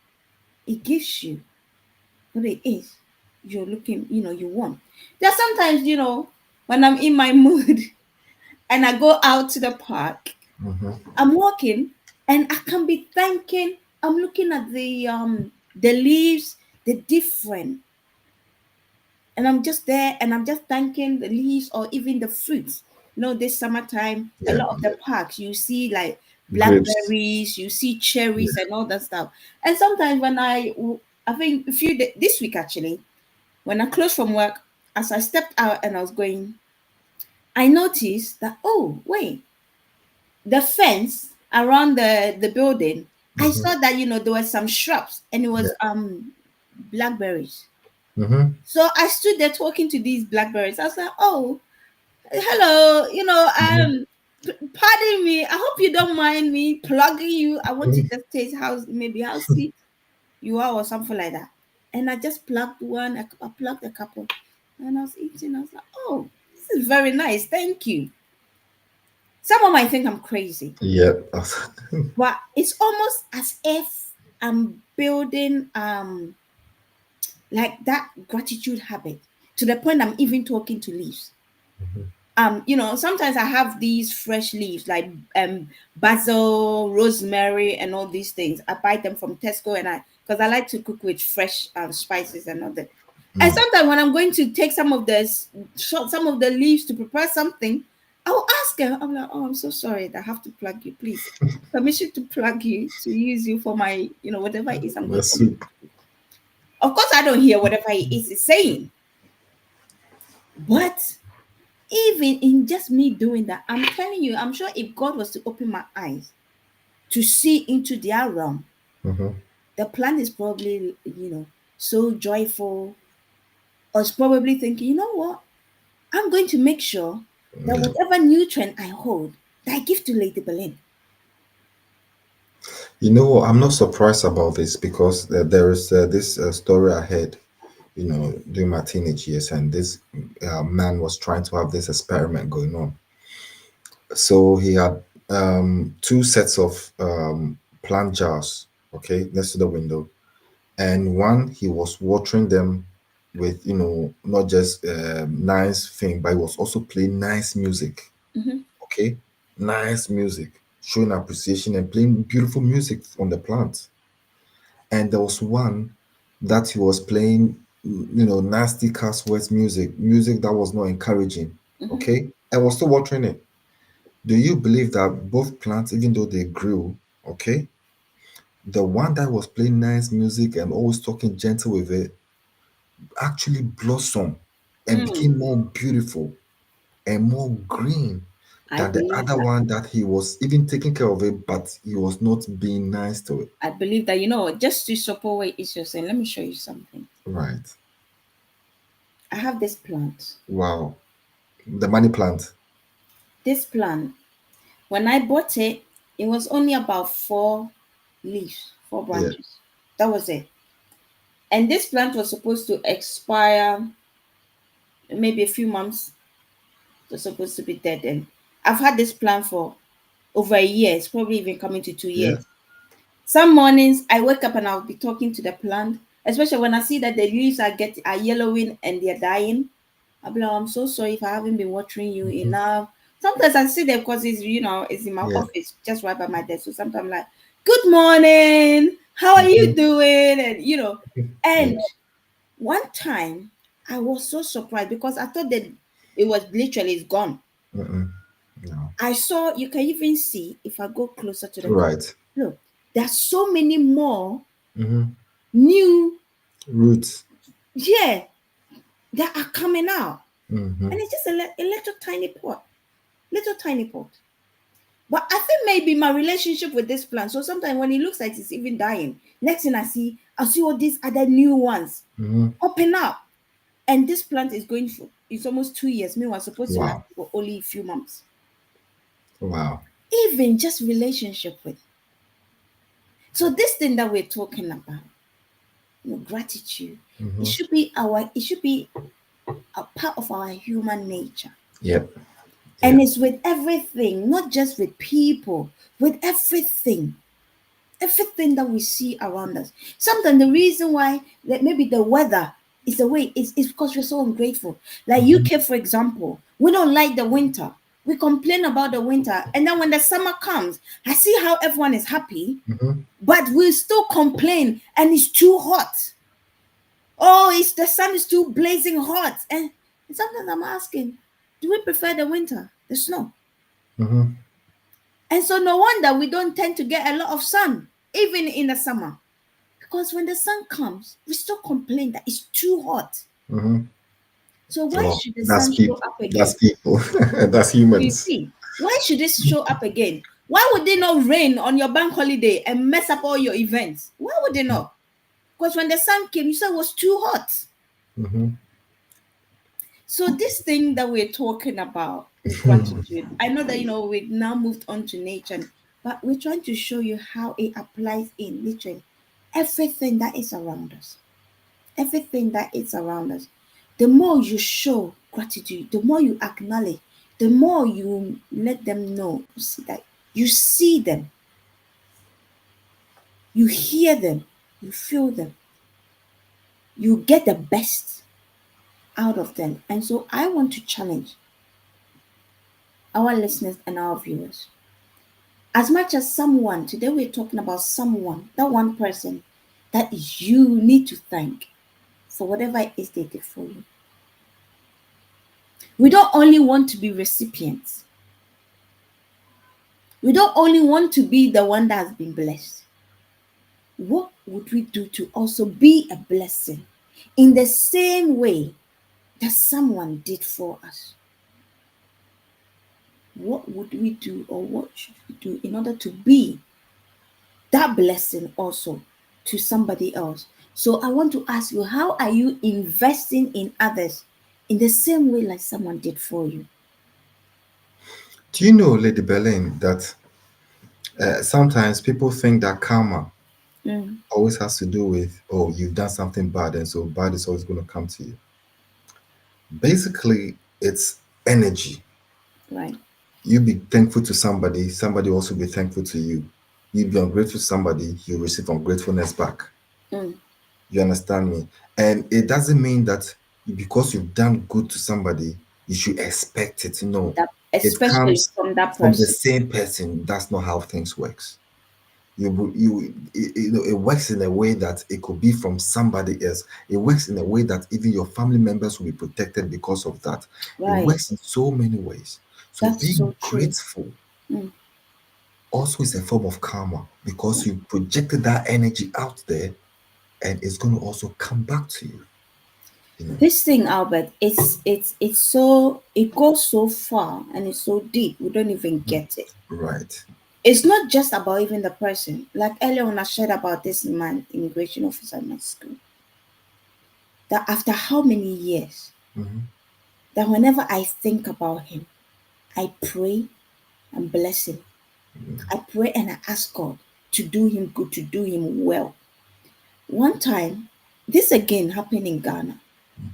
it gives you what it is you're looking, you want. There's sometimes, when I'm in my mood and I go out to the park, Mm-hmm. I'm walking and I can be thinking, I'm looking at the leaves, the different, and I'm just there and I'm just thanking the leaves or even the fruits. This summertime, a Yeah. lot of the parks you see like Grapes. blackberries, you see Yeah. cherries and all that stuff. And sometimes when I think this week actually, when I closed from work, as I stepped out and I was going, I noticed that, oh wait, the fence around the building, I Mm-hmm. saw that there were some shrubs and it Yeah. was blackberries. Mm-hmm. So I stood there talking to these blackberries. I was like, oh, hello, Mm-hmm. Pardon me. I hope you don't mind me plugging you. I want to just taste how maybe how sweet you are or something like that. And I just plugged one. I plugged a couple, and I was eating. I was like, oh, this is very nice. Thank you. Someone might think I'm crazy, Yep. but it's almost as if I'm building like that gratitude habit to the point I'm even talking to leaves. Sometimes I have these fresh leaves like basil, rosemary, and all these things. I buy them from Tesco, and I because I like to cook with fresh spices and all that. And sometimes when I'm going to take some of the leaves to prepare something, I'll ask her. I'm like, "Oh, I'm so sorry. I have to plug you, please. Permission to plug you to use you for my, whatever it is I'm The going to make." soup. Of course, I don't hear whatever it is saying, but even in just me doing that, I'm telling you, I'm sure if God was to open my eyes to see into their realm, Hmm. the plant is probably, so joyful, or is probably thinking, you know what? I'm going to make sure that Yeah. whatever nutrient I hold, that I give to Lady Belin. You know what? I'm not surprised about this because there is this story I heard, during my teenage years, and this man was trying to have this experiment going on. So he had two sets of plant jars, okay, next to the window, and one he was watering them with, not just nice thing, but he was also playing nice music, Hmm. okay, nice music, showing appreciation and playing beautiful music on the plant. And there was one that he was playing, nasty cuss words music that was not encouraging, Hmm. okay, and was still watering it. Do you believe that both plants, even though they grew, okay, the one that was playing nice music and always talking gentle with it actually blossomed and Mm, became more beautiful and more green I than the believe other that. one that he was even taking care of it, but he was not being nice to it. I believe that, just to support what it's just saying, let me show you something. Right. I have this plant. Wow. The money plant. This plant, when I bought it, it was only about four leaves, four Yeah. branches. That was it. And this plant was supposed to expire maybe a few months. It was supposed to be dead. And I've had this plant for over a year. It's probably even coming to two Yeah. years. Some mornings I wake up and I'll be talking to the plant, especially when I see that the leaves are yellowing and they're dying. I'll be like, I'm so sorry if I haven't been watering you Mhm. enough. Sometimes I see them because it's in my Yeah. office, just right by my desk. So sometimes I'm like, good morning, how are you Mhm. doing? And Yeah. and one time I was so surprised because I thought that it was literally it's gone. Mm-mm. No. I saw you can even see if I go closer to the camera. Right. Look, there's so many more Hmm. new, Roots. yeah, that are coming out. Hmm. And it's just a little tiny pot. Little tiny pot. But I think maybe my relationship with this plant. So sometimes when it looks like it's even dying, next thing I see all these other new ones Hmm. open up. And this plant is going for it's almost 2 years. Meanwhile, supposed to last Wow. for only a few months. Wow. Even just relationship with. So this thing that we're talking about, gratitude, Hmm. it should be a part of our human nature. Yep. And Yep. it's with everything, not just with people, with everything that we see around us. Sometimes the reason why that maybe the weather is the way is because we're so ungrateful. Like Hmm. UK, for example, we don't like the winter. We complain about the winter, and then when the summer comes, I see how everyone is happy, Hmm. but we still complain, and it's too hot. Oh, it's the sun is too blazing hot, and sometimes I'm asking, do we prefer the winter, the snow? Hmm. And so no wonder we don't tend to get a lot of sun, even in the summer. Because when the sun comes, we still complain that it's too hot. Hmm. So why Oh, should the that's sun show people. up That's again? people. That's You humans. see, why should this show up again? Why would they not rain on your bank holiday and mess up all your events? Why would they not? Because when the sun came, you said it was too hot. Hmm. So this thing that we're talking about, gratitude. I know that we've now moved on to nature, but we're trying to show you how it applies in literally everything that is around us. Everything that is around us. The more you show gratitude, the more you acknowledge, the more you let them know, see that you see them, you hear them, you feel them, you get the best out of them. And so I want to challenge our listeners and our viewers. As much as someone, today we're talking about someone, that one person that you need to thank for whatever it is they did for you. We don't only want to be recipients. We don't only want to be the one that has been blessed. What would we do to also be a blessing in the same way that someone did for us? What would we do, or what should we do in order to be that blessing also to somebody else? So I want to ask you, how are you investing in others in the same way like someone did for you? Do you know, Lady Berlin, that sometimes people think that karma Mm, always has to do with, oh, you've done something bad, and so bad is always going to come to you. Basically, it's energy. right. You be thankful to somebody, somebody also be thankful to you. You be ungrateful to somebody, you receive ungratefulness back. Mm, You understand me? And it doesn't mean that because you've done good to somebody, you should expect it. No, that it especially comes from that from the person. same person. That's not how things works. It works in a way that it could be from somebody else. It works in a way that even your family members will be protected because of that. It Right. works in so many ways. So That's being so true. grateful Mm. also is a form of karma because you projected that energy out there, and it's going to also come back to you. You know. This thing, Albert, it's so, it goes so far and it's so deep. We don't even get it. Right. It's not just about even the person. Like earlier when I shared about this man, immigration officer in my school, that after how many years, Hmm. that whenever I think about him, I pray and bless him. I pray and I ask God to do him good, to do him well. One time, this again happened in Ghana.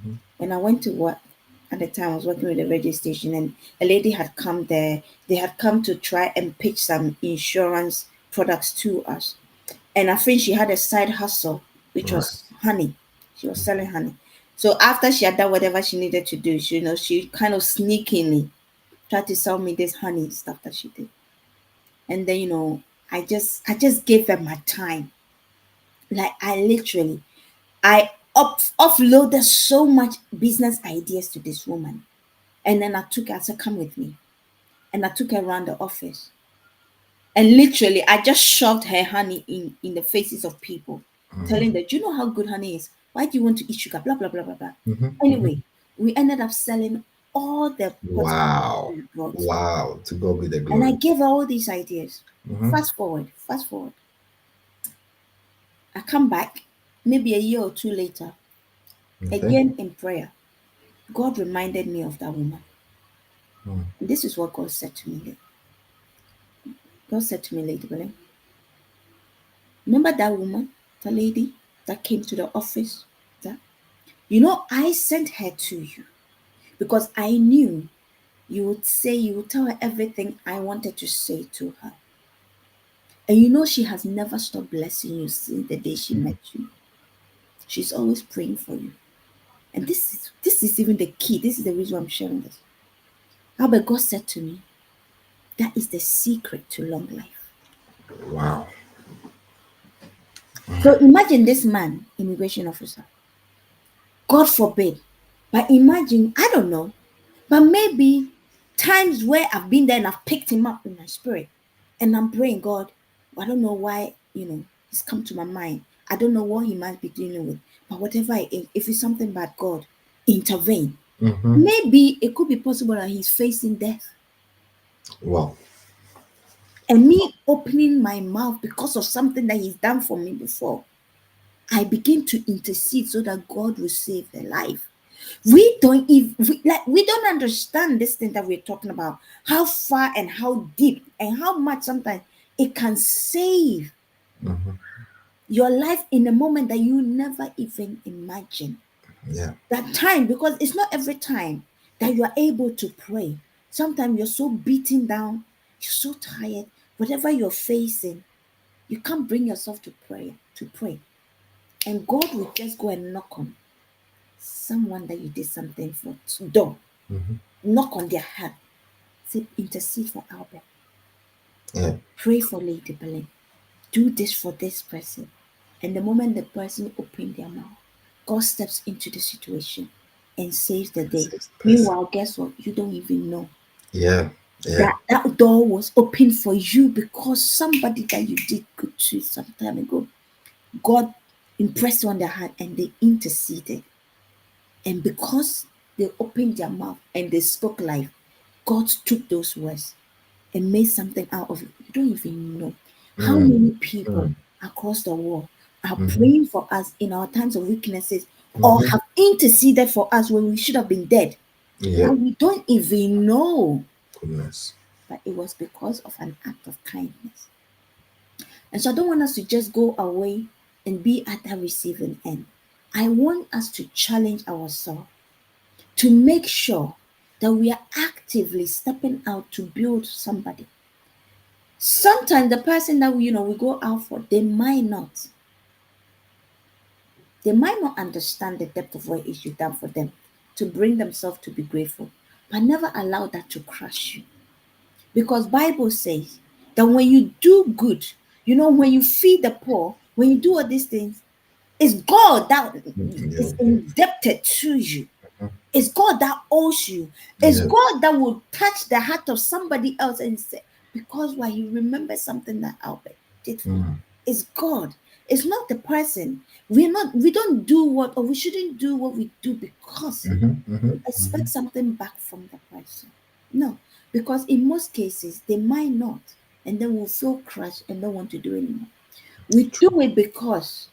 Hmm. When I went to work, at the time I was working with a radio station, and a lady had come there. They had come to try and pitch some insurance products to us. And I think she had a side hustle, which Right. was honey. She was selling honey. So after she had done whatever she needed to do, she kind of sneakingly tried to sell me this honey stuff that she did. And then, I just gave her my time. Like I literally, I offloaded so much business ideas to this woman. And then I said, come with me. And I took her around the office. And literally, I just shoved her honey in the faces of people, telling them, do you know how good honey is? Why do you want to eat sugar? Blah, blah, blah, blah, blah. Hmm. Anyway, we ended up selling all the pots of Wow. honey we brought. Wow. To God be the And I glory. gave her all these ideas. Hmm. Fast forward. I come back, maybe a year or two later, Okay. again in prayer. God reminded me of that woman. Mm. And this is what God said to me. God said to me, Lady Belin, remember that woman, the lady that came to the office? That I sent her to you because I knew you would tell her everything I wanted to say to her. And she has never stopped blessing you since the day she met you. She's always praying for you. And this is even the key. This is the reason why I'm sharing this. Albert, God said to me, that is the secret to long life. Wow. So imagine this man, immigration officer. God forbid. But imagine, I don't know, but maybe times where I've been there and I've picked him up in my spirit and I'm praying, God, I don't know why, he's come to my mind. I don't know what he might be dealing with. But whatever it is, if it's something bad, God, intervene. Hmm. Maybe it could be possible that he's facing death. Wow. And me opening my mouth because of something that he's done for me before, I begin to intercede so that God will save their life. We don't understand this thing that we're talking about. How far and how deep and how much sometimes it can save Hmm. your life in a moment that you never even imagine. Yeah. That time, because it's not every time that you are able to pray. Sometimes you're so beaten down, you're so tired, whatever you're facing, you can't bring yourself to pray. And God will just go and knock on someone that you did something for door, Hmm. knock on their heart, say, intercede for Albert, Yeah. pray for Lady Belin, do this for this person. And the moment the person opened their mouth, God steps into the situation and saves the day. Sixth person. Meanwhile, guess what? You don't even know Yeah. Yeah. that door was open for you because somebody that you did good to some time ago, God impressed on their heart and they interceded. And because they opened their mouth and they spoke life, God took those words and made something out of it. You don't even know how Mm. many people Mm. across the world are Hmm. praying for us in our times of weaknesses or Hmm. have interceded for us when we should have been dead. Yeah. And we don't even know. Goodness. But it was because of an act of kindness. And so I don't want us to just go away and be at that receiving end. I want us to challenge ourselves to make sure that we are actively stepping out to build somebody. Sometimes the person that we go out for, they might not understand the depth of what it is you've done for them to bring themselves to be grateful. But never allow that to crush you. Because Bible says that when you do good, when you feed the poor, when you do all these things, it's God that Yeah. is indebted to you. It's God that owes you. It's Yeah. God that will touch the heart of somebody else and say, because why he remembers something that Albert did for me. Mm. It's God. It's not the person. We don't do what, or we shouldn't do what we do because Hmm. Hmm. we expect something back from the person. No, because in most cases they might not, and then we'll feel crushed and don't want to do anymore. We do it because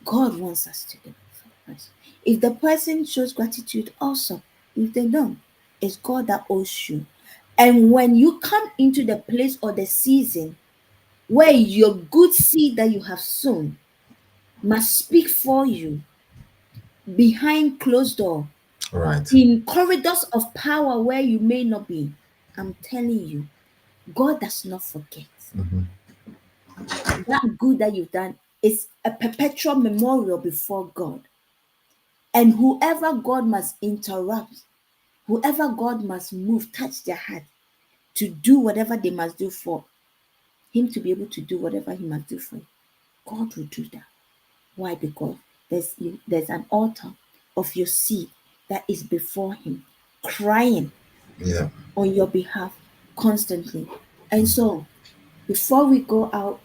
God wants us to do it for the person. If the person shows gratitude, also. If they don't, it's God that owes you. And when you come into the place or the season where your good seed that you have sown must speak for you behind closed door, Right. in corridors of power where you may not be, I'm telling you, God does not forget. Hmm. That good that you've done is a perpetual memorial before God. And whoever God must interrupt, whoever God must move, touch their heart to do whatever they must do for Him to be able to do whatever He must do for you, God will do that. Why? Because there's an altar of your seed that is before Him, crying Yeah. on your behalf constantly. And so, before we go out,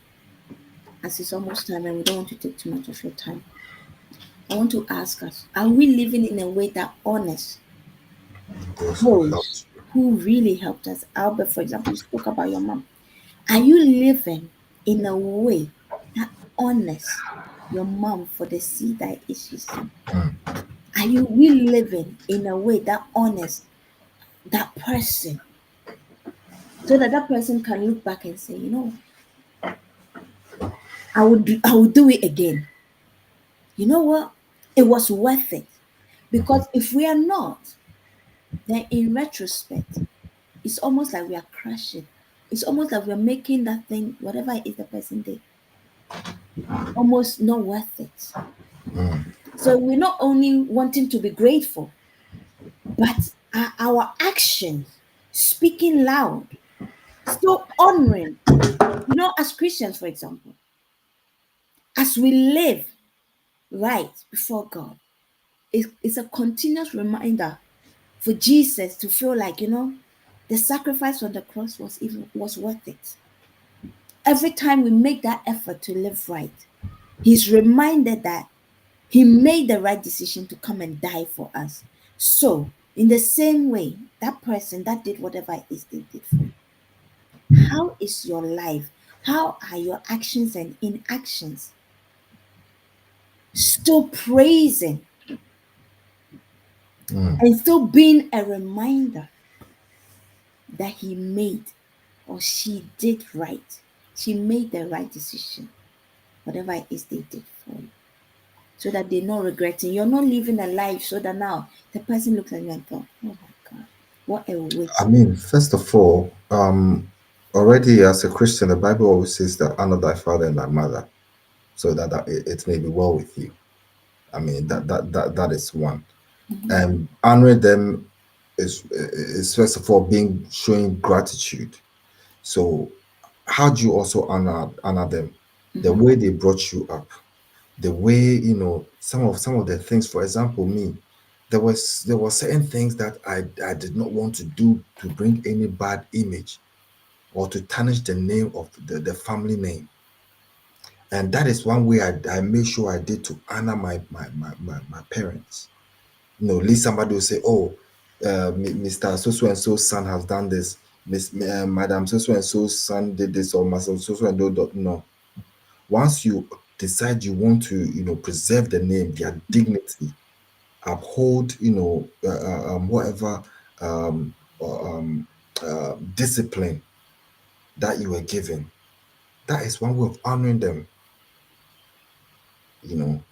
as it's almost time and we don't want to take too much of your time, I want to ask us, are we living in a way that honors Those who those helped you. who really helped us? Albert, for example, you spoke about your mom. Are you living in a way that honors your mom for the seed that she's sown? Are you really living in a way that honors that person so that that person can look back and say, I would do it again. You know what? It was worth it. Because if we are not, then in retrospect, it's almost like we are crashing. It's almost like we are making that thing, whatever it is the person did, almost not worth it. So we're not only wanting to be grateful, but are our actions speaking loud, still honoring, as Christians, for example, as we live right before God, it's a continuous reminder for Jesus to feel like, the sacrifice on the cross was worth it. Every time we make that effort to live right, he's reminded that he made the right decision to come and die for us. So, in the same way, that person that did whatever it is they did for you, how is your life? How are your actions and inactions still praising Mm. and still being a reminder that he made or she did right. She made the right decision, whatever it is they did for you, so that they're not regretting. You're not living a life so that now the person looks at you and thought, oh my God, what a I waste. mean, first of all, already as a Christian, the Bible always says that honor thy father and thy mother, so that it may be well with you. I mean, that is one. And honoring them is first of all being showing gratitude. So, how do you also honor them? The Mm-hmm. way they brought you up, the way some of the things. For example, me, there were certain things that I did not want to do to bring any bad image or to tarnish the name of the family name. And that is one way I made sure I did to honor my parents. At least somebody will say, oh, Mr. So and so's son has done this, Madam so and so's son did this, or Master so and so. No, once you decide you want to preserve the name, their dignity, uphold whatever um, um, discipline that you were given, that is one way of honoring them. you know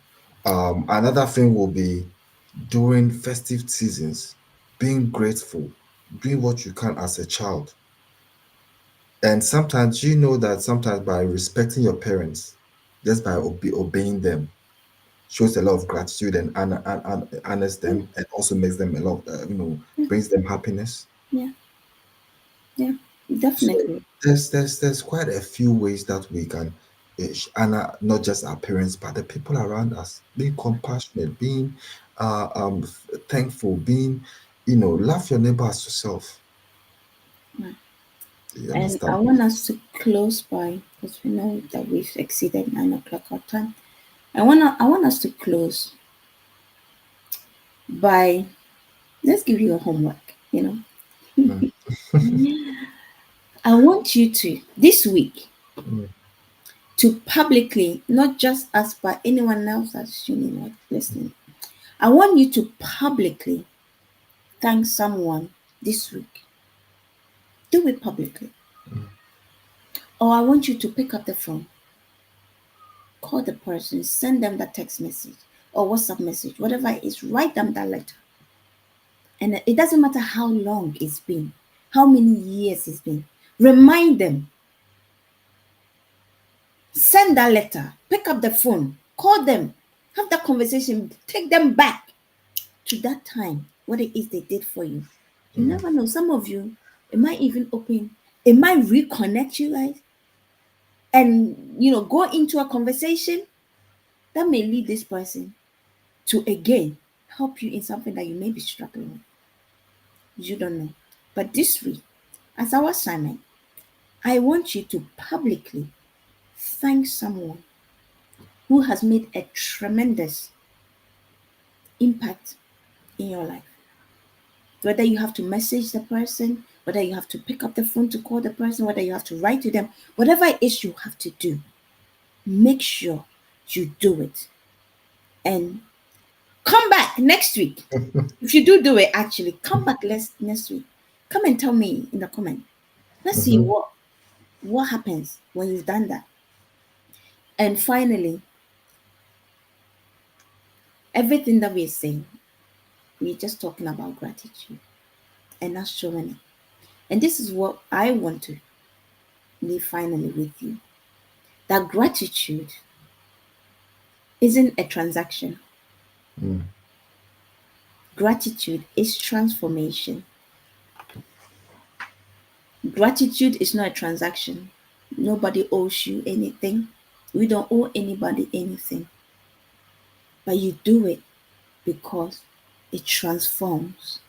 Another thing will be during festive seasons, being grateful, doing what you can as a child. And sometimes that sometimes by respecting your parents, just by obeying them, shows a lot of gratitude and honors Yeah, them, and also makes them a lot yeah, brings them happiness. yeah, yeah, So definitely. there's quite a few ways that we can honor not just our parents but the people around us, being compassionate, being thankful, being love your neighbor as yourself. Right. You And I understand? want us to close by, because we know that we've exceeded 9 o'clock our time. I want us to close by, let's give you a homework. Mm, I want you to this week mm, to publicly, not just us, but anyone else that's tuning or listening. I want you to publicly thank someone this week. Do it publicly. mm, Or I want you to pick up the phone, call the person, send them that text message or WhatsApp message, whatever it is, write them that letter. And it doesn't matter how long it's been, how many years it's been. Remind them, send that letter, pick up the phone, call them, have that conversation, take them back to that time, what it is they did for you. You mm, never know. Some of you, it might even open, it might reconnect you guys and go into a conversation that may lead this person to again help you in something that you may be struggling with. You don't know. But this week, as our assignment, I want you to publicly thank someone who has made a tremendous impact in your life. Whether you have to message the person, whether you have to pick up the phone to call the person, whether you have to write to them, whatever it is you have to do, make sure you do it. And come back next week. If you do it, actually, come back next week. Come and tell me in the comment. Let's see mhm. what happens when you've done that. And finally, everything that we're saying, we're just talking about gratitude and not showing it. And this is what I want to leave finally with you. That gratitude isn't a transaction. Mm, Gratitude is transformation. Gratitude is not a transaction. Nobody owes you anything. We don't owe anybody anything. But you do it because it transforms.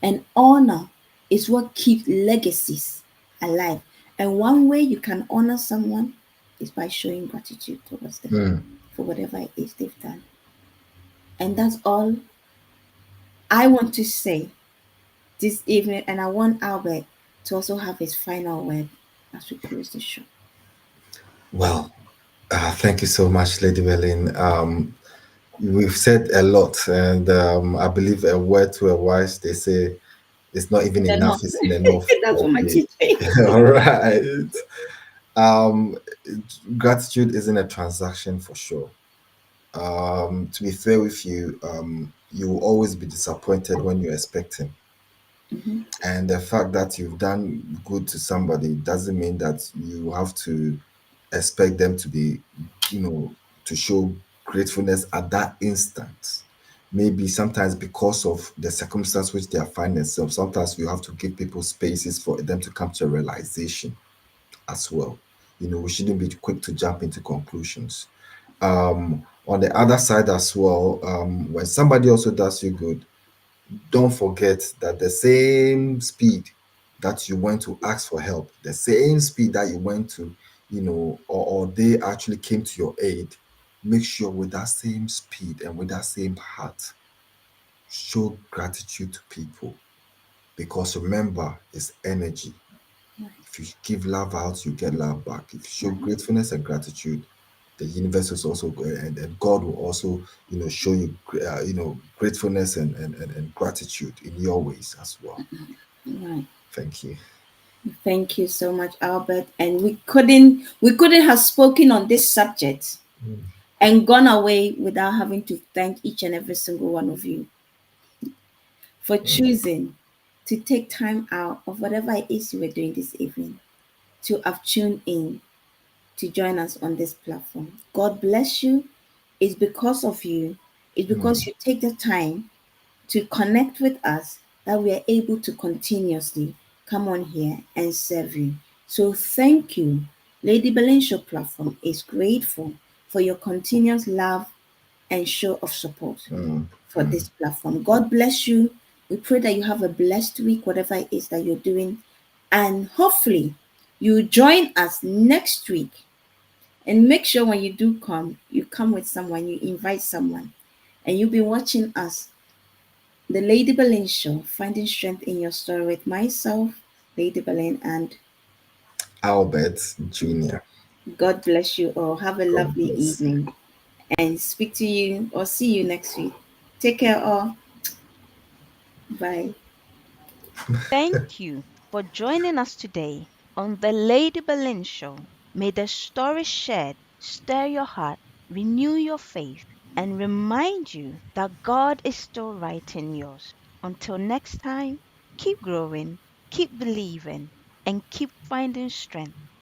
And honor is what keeps legacies alive. And one way you can honor someone is by showing gratitude towards them mm. for whatever it is they've done. And that's all I want to say this evening. And I want Albert to also have his final word as we close the show. Well, thank you so much, Lady Belin. we've said a lot, and I believe a word to a wise, they say, it's not even enough, Enough. it's enough. That's what my Okay. teacher. All right. Um, Gratitude isn't a transaction for sure. To be fair with you, you will always be disappointed when you're expecting. Mhm. And the fact that you've done good to somebody doesn't mean that you have to expect them to be, to show gratefulness at that instant. Maybe sometimes because of the circumstance which they are finding themselves, sometimes you have to give people spaces for them to come to a realization as well. We shouldn't be quick to jump into conclusions. On the other side as well, when somebody also does you good, don't forget that the same speed that you went to ask for help, the same speed that you went to, or they actually came to your aid, make sure with that same speed and with that same heart, show gratitude to people. Because remember, it's energy. If you give love out, you get love back. If you show Right. gratefulness and gratitude, the universe is also and God will also show you gratefulness and gratitude in your ways as well. Right. Thank you. Thank you so much, Albert. And we couldn't have spoken on this subject Mm, and gone away without having to thank each and every single one of you for mm, choosing to take time out of whatever it is you were doing this evening to have tuned in to join us on this platform. God bless you. It's because of you, it's because mm, you take the time to connect with us that we are able to continuously come on here and serve you. So thank you. Lady Belin Show platform is grateful for your continuous love and show of support mm, for this platform. God bless you. We pray that you have a blessed week, whatever it is that you're doing. And hopefully you join us next week. And make sure when you do come, you come with someone, you invite someone. And you'll be watching us, the Lady Belin Show, finding strength in your story with myself, Lady Belin, and Albert Jr. God bless you all. Have a God lovely bless you. evening and speak to you or see you next week. Take care all. Bye. Thank you for joining us today on the Lady Berlin Show. May the story shared stir your heart, renew your faith, and remind you that God is still writing yours. Until next time, keep growing, keep believing, and keep finding strength.